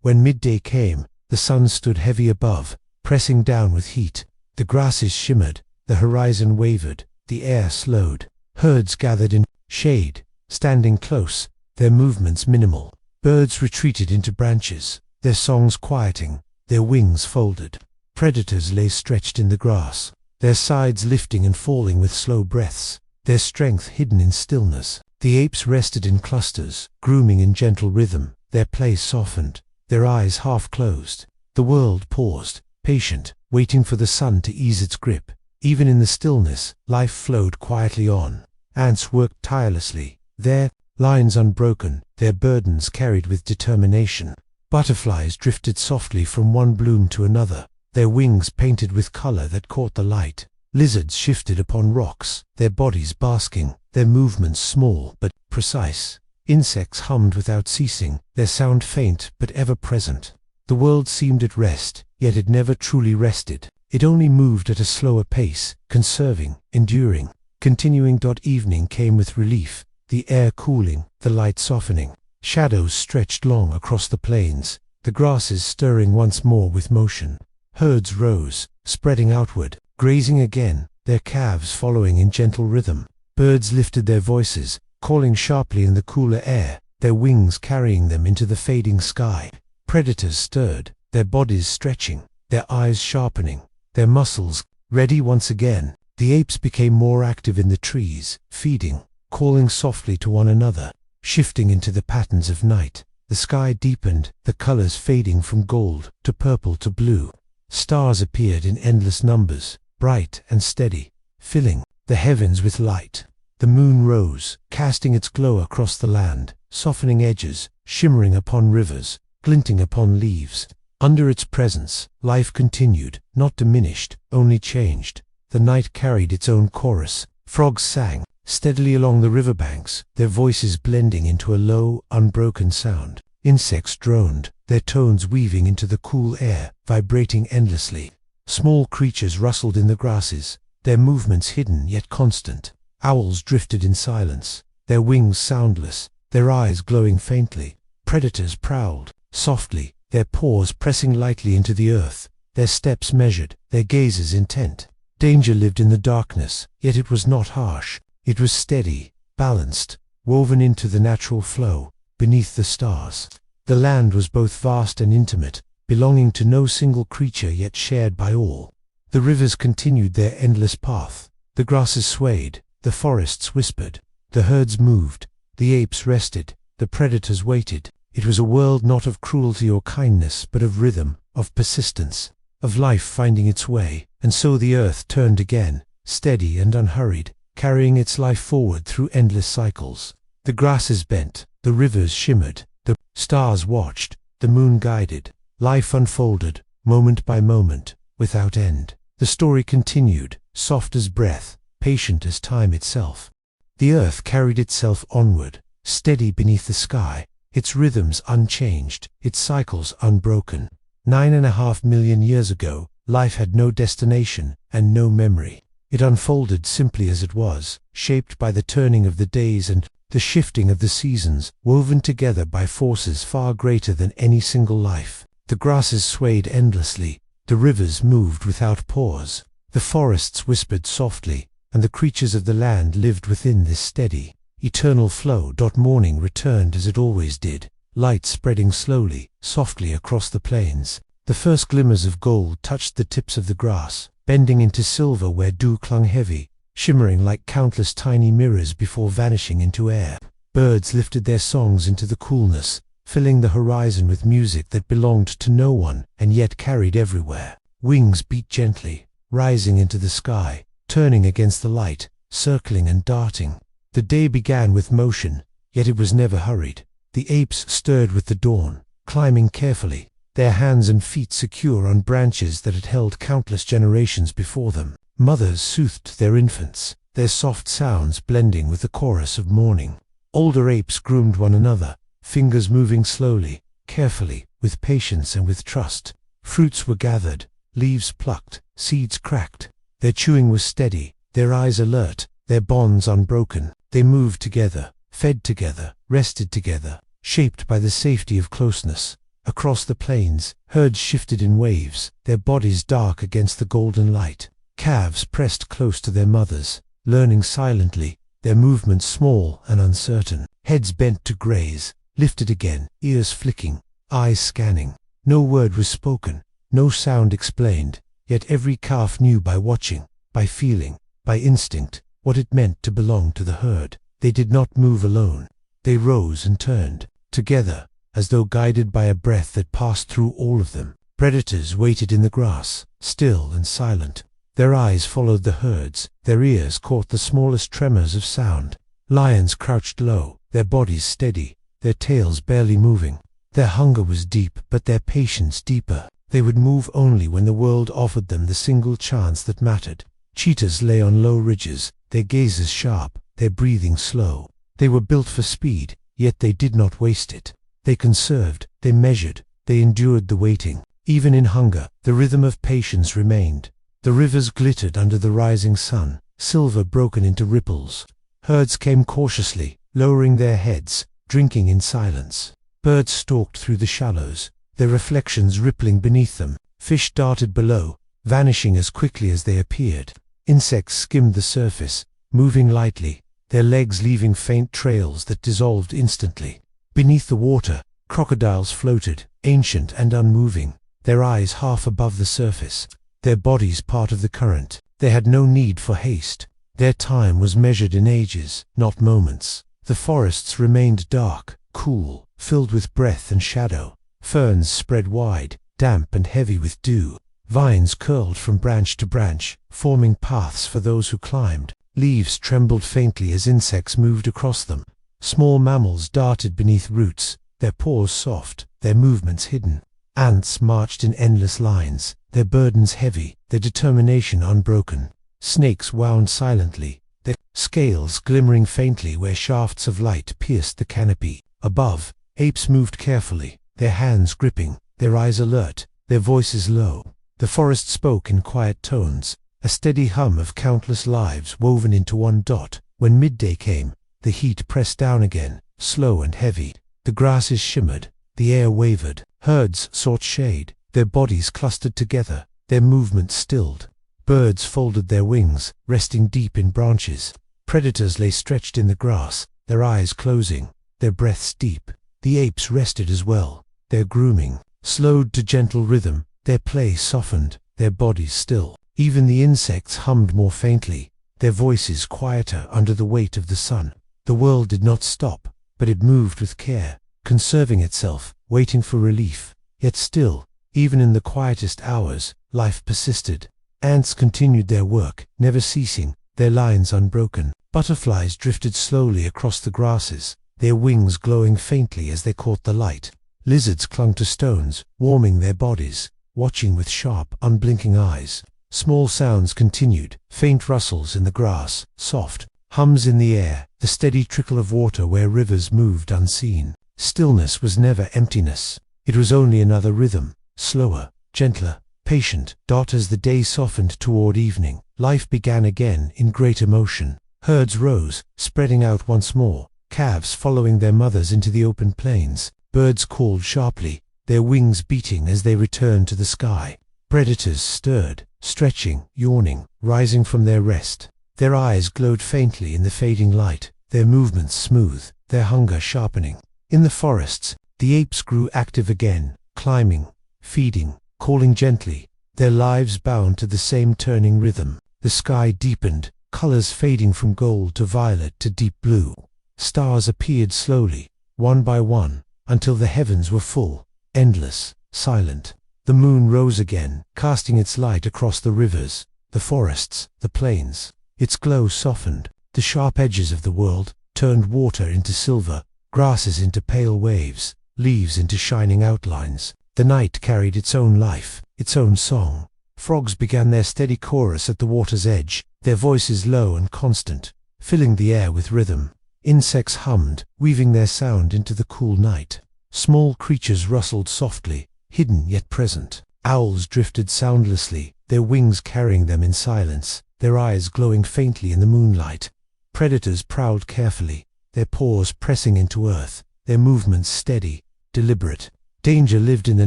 When midday came, the sun stood heavy above, pressing down with heat. The grasses shimmered, the horizon wavered, the air slowed. Herds gathered in shade, standing close, their movements minimal. Birds retreated into branches, their songs quieting, their wings folded. Predators lay stretched in the grass, their sides lifting and falling with slow breaths, their strength hidden in stillness. The apes rested in clusters, grooming in gentle rhythm, their play softened, their eyes half closed. The world paused, patient, waiting for the sun to ease its grip. Even in the stillness, life flowed quietly on. Ants worked tirelessly, their lines unbroken, their burdens carried with determination. Butterflies drifted softly from one bloom to another, their wings painted with color that caught the light. Lizards shifted upon rocks, their bodies basking, their movements small but precise. Insects hummed without ceasing, their sound faint but ever present. The world seemed at rest, yet it never truly rested. It only moved at a slower pace, conserving, enduring, continuing. Evening came with relief, the air cooling, the light softening. Shadows stretched long across the plains, the grasses stirring once more with motion. Herds rose, spreading outward, grazing again, their calves following in gentle rhythm. Birds lifted their voices, calling sharply in the cooler air, their wings carrying them into the fading sky. Predators stirred, their bodies stretching, their eyes sharpening. their muscles ready once again. The apes became more active in the trees, feeding, calling softly to one another, shifting into the patterns of night. The sky deepened, the colors fading from gold to purple to blue. Stars appeared in endless numbers, bright and steady, filling the heavens with light. The moon rose, casting its glow across the land, softening edges, shimmering upon rivers, glinting upon leaves. Under its presence, life continued, not diminished, only changed. The night carried its own chorus. Frogs sang steadily along the riverbanks, their voices blending into a low, unbroken sound. Insects droned, their tones weaving into the cool air, vibrating endlessly. Small creatures rustled in the grasses, their movements hidden yet constant. Owls drifted in silence, their wings soundless, their eyes glowing faintly. Predators prowled, softly, their paws pressing lightly into the earth, their steps measured, their gazes intent. Danger lived in the darkness, yet it was not harsh. It was steady, balanced, woven into the natural flow, beneath the stars. The land was both vast and intimate, belonging to no single creature yet shared by all. The rivers continued their endless path. The grasses swayed, the forests whispered, the herds moved, the apes rested, the predators waited. It was a world not of cruelty or kindness, but of rhythm, of persistence, of life finding its way. And so the earth turned again, steady and unhurried, carrying its life forward through endless cycles. The grasses bent, the rivers shimmered, the stars watched, the moon guided. Life unfolded, moment by moment, without end. The story continued, soft as breath, patient as time itself. The earth carried itself onward, steady beneath the sky, its rhythms unchanged, its cycles unbroken. 9.5 million years ago, life had no destination and no memory. It unfolded simply as it was, shaped by the turning of the days and the shifting of the seasons, woven together by forces far greater than any single life. The grasses swayed endlessly, the rivers moved without pause, the forests whispered softly, and the creatures of the land lived within this steady, eternal flow. Morning returned as it always did, light spreading slowly, softly across the plains. The first glimmers of gold touched the tips of the grass, bending into silver where dew clung heavy, shimmering like countless tiny mirrors before vanishing into air. Birds lifted their songs into the coolness, filling the horizon with music that belonged to no one and yet carried everywhere. Wings beat gently, rising into the sky, turning against the light, circling and darting. The day began with motion, yet it was never hurried. The apes stirred with the dawn, climbing carefully, their hands and feet secure on branches that had held countless generations before them. Mothers soothed their infants, their soft sounds blending with the chorus of morning. Older apes groomed one another, fingers moving slowly, carefully, with patience and with trust. Fruits were gathered, leaves plucked, seeds cracked. Their chewing was steady, their eyes alert, their bonds unbroken. They moved together, fed together, rested together, shaped by the safety of closeness. Across the plains, herds shifted in waves, their bodies dark against the golden light. Calves pressed close to their mothers, learning silently, their movements small and uncertain. Heads bent to graze, lifted again, ears flicking, eyes scanning. No word was spoken, no sound explained, yet every calf knew by watching, by feeling, by instinct, what it meant to belong to the herd. They did not move alone. They rose and turned, together, as though guided by a breath that passed through all of them. Predators waited in the grass, still and silent. Their eyes followed the herds, their ears caught the smallest tremors of sound. Lions crouched low, their bodies steady, their tails barely moving. Their hunger was deep, but their patience deeper. They would move only when the world offered them the single chance that mattered. Cheetahs lay on low ridges, their gazes sharp, their breathing slow. They were built for speed, yet they did not waste it. They conserved, they measured, they endured the waiting. Even in hunger, the rhythm of patience remained. The rivers glittered under the rising sun, silver broken into ripples. Herds came cautiously, lowering their heads, drinking in silence. Birds stalked through the shallows, their reflections rippling beneath them. Fish darted below, vanishing as quickly as they appeared. Insects skimmed the surface, moving lightly, their legs leaving faint trails that dissolved instantly. Beneath the water, crocodiles floated, ancient and unmoving, their eyes half above the surface. their bodies part of the current. They had no need for haste. Their time was measured in ages, not moments. The forests remained dark, cool, filled with breath and shadow. Ferns spread wide, damp and heavy with dew. Vines curled from branch to branch, forming paths for those who climbed. Leaves trembled faintly as insects moved across them. Small mammals darted beneath roots, their paws soft, their movements hidden. Ants marched in endless lines, their burdens heavy, their determination unbroken. Snakes wound silently, their scales glimmering faintly where shafts of light pierced the canopy. Above, apes moved carefully, their hands gripping, their eyes alert, their voices low. The forest spoke in quiet tones, a steady hum of countless lives woven into one dot. When midday came, the heat pressed down again, slow and heavy. The grasses shimmered, the air wavered. Herds sought shade, their bodies clustered together, their movements stilled. Birds folded their wings, resting deep in branches. Predators lay stretched in the grass, their eyes closing, their breaths deep. The apes rested as well, their grooming slowed to gentle rhythm, their play softened, their bodies still. Even the insects hummed more faintly, their voices quieter under the weight of the sun. The world did not stop, but it moved with care, conserving itself, waiting for relief. Yet still, even in the quietest hours, life persisted. Ants continued their work, never ceasing, their lines unbroken. Butterflies drifted slowly across the grasses, their wings glowing faintly as they caught the light. Lizards clung to stones, warming their bodies, watching with sharp, unblinking eyes. Small sounds continued, faint rustles in the grass, soft hums in the air, the steady trickle of water where rivers moved unseen. Stillness was never emptiness. It was only another rhythm, slower, gentler, patient. As the day softened toward evening, life began again in greater motion. Herds rose, spreading out once more, calves following their mothers into the open plains. Birds called sharply, their wings beating as they returned to the sky. Predators stirred, stretching, yawning, rising from their rest. Their eyes glowed faintly in the fading light, their movements smooth, their hunger sharpening. In the forests, the apes grew active again, climbing, feeding, calling gently, their lives bound to the same turning rhythm. The sky deepened, colors fading from gold to violet to deep blue. Stars appeared slowly, one by one, until the heavens were full, endless, silent. The moon rose again, casting its light across the rivers, the forests, the plains. Its glow softened. The sharp edges of the world turned water into silver, grasses into pale waves, leaves into shining outlines. The night carried its own life, its own song. Frogs began their steady chorus at the water's edge, their voices low and constant, filling the air with rhythm. Insects hummed, weaving their sound into the cool night. Small creatures rustled softly, hidden yet present. Owls drifted soundlessly, their wings carrying them in silence, their eyes glowing faintly in the moonlight. Predators prowled carefully, their paws pressing into earth, their movements steady, deliberate. Danger lived in the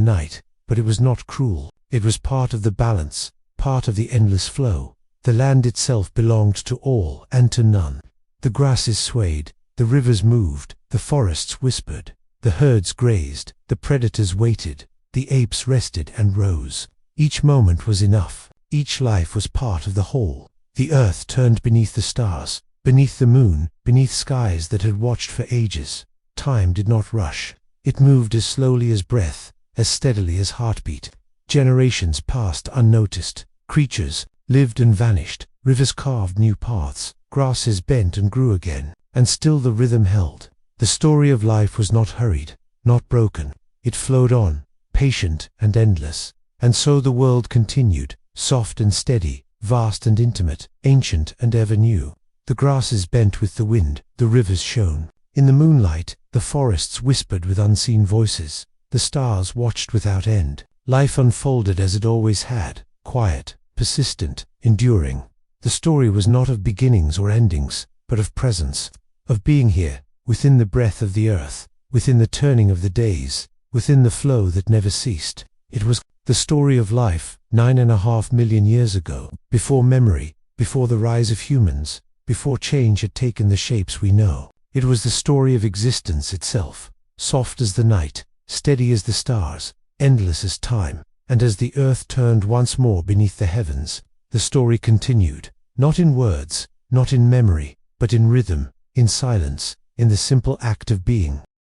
night, but it was not cruel. It was part of the balance, part of the endless flow. The land itself belonged to all and to none. The grasses swayed, the rivers moved, the forests whispered. The herds grazed, the predators waited, the apes rested and rose. Each moment was enough. Each life was part of the whole. The earth turned beneath the stars, beneath the moon, beneath skies that had watched for ages. Time did not rush. It moved as slowly as breath, as steadily as heartbeat. Generations passed unnoticed. Creatures lived and vanished. Rivers carved new paths. Grasses bent and grew again. And still the rhythm held. The story of life was not hurried, not broken. It flowed on, patient and endless. And so the world continued, soft and steady, vast and intimate, ancient and ever new. The grasses bent with the wind, the rivers shone. In the moonlight, the forests whispered with unseen voices. The stars watched without end. Life unfolded as it always had, quiet, persistent, enduring. The story was not of beginnings or endings, but of presence, of being here, within the breath of the earth, within the turning of the days, within the flow that never ceased. It was the story of life, 9.5 million years ago, before memory, before the rise of humans, before change had taken the shapes we know. It was the story of existence itself, soft as the night, steady as the stars, endless as time. And as the earth turned once more beneath the heavens, the story continued, not in words, not in memory, but in rhythm, in silence, in the simple act of being.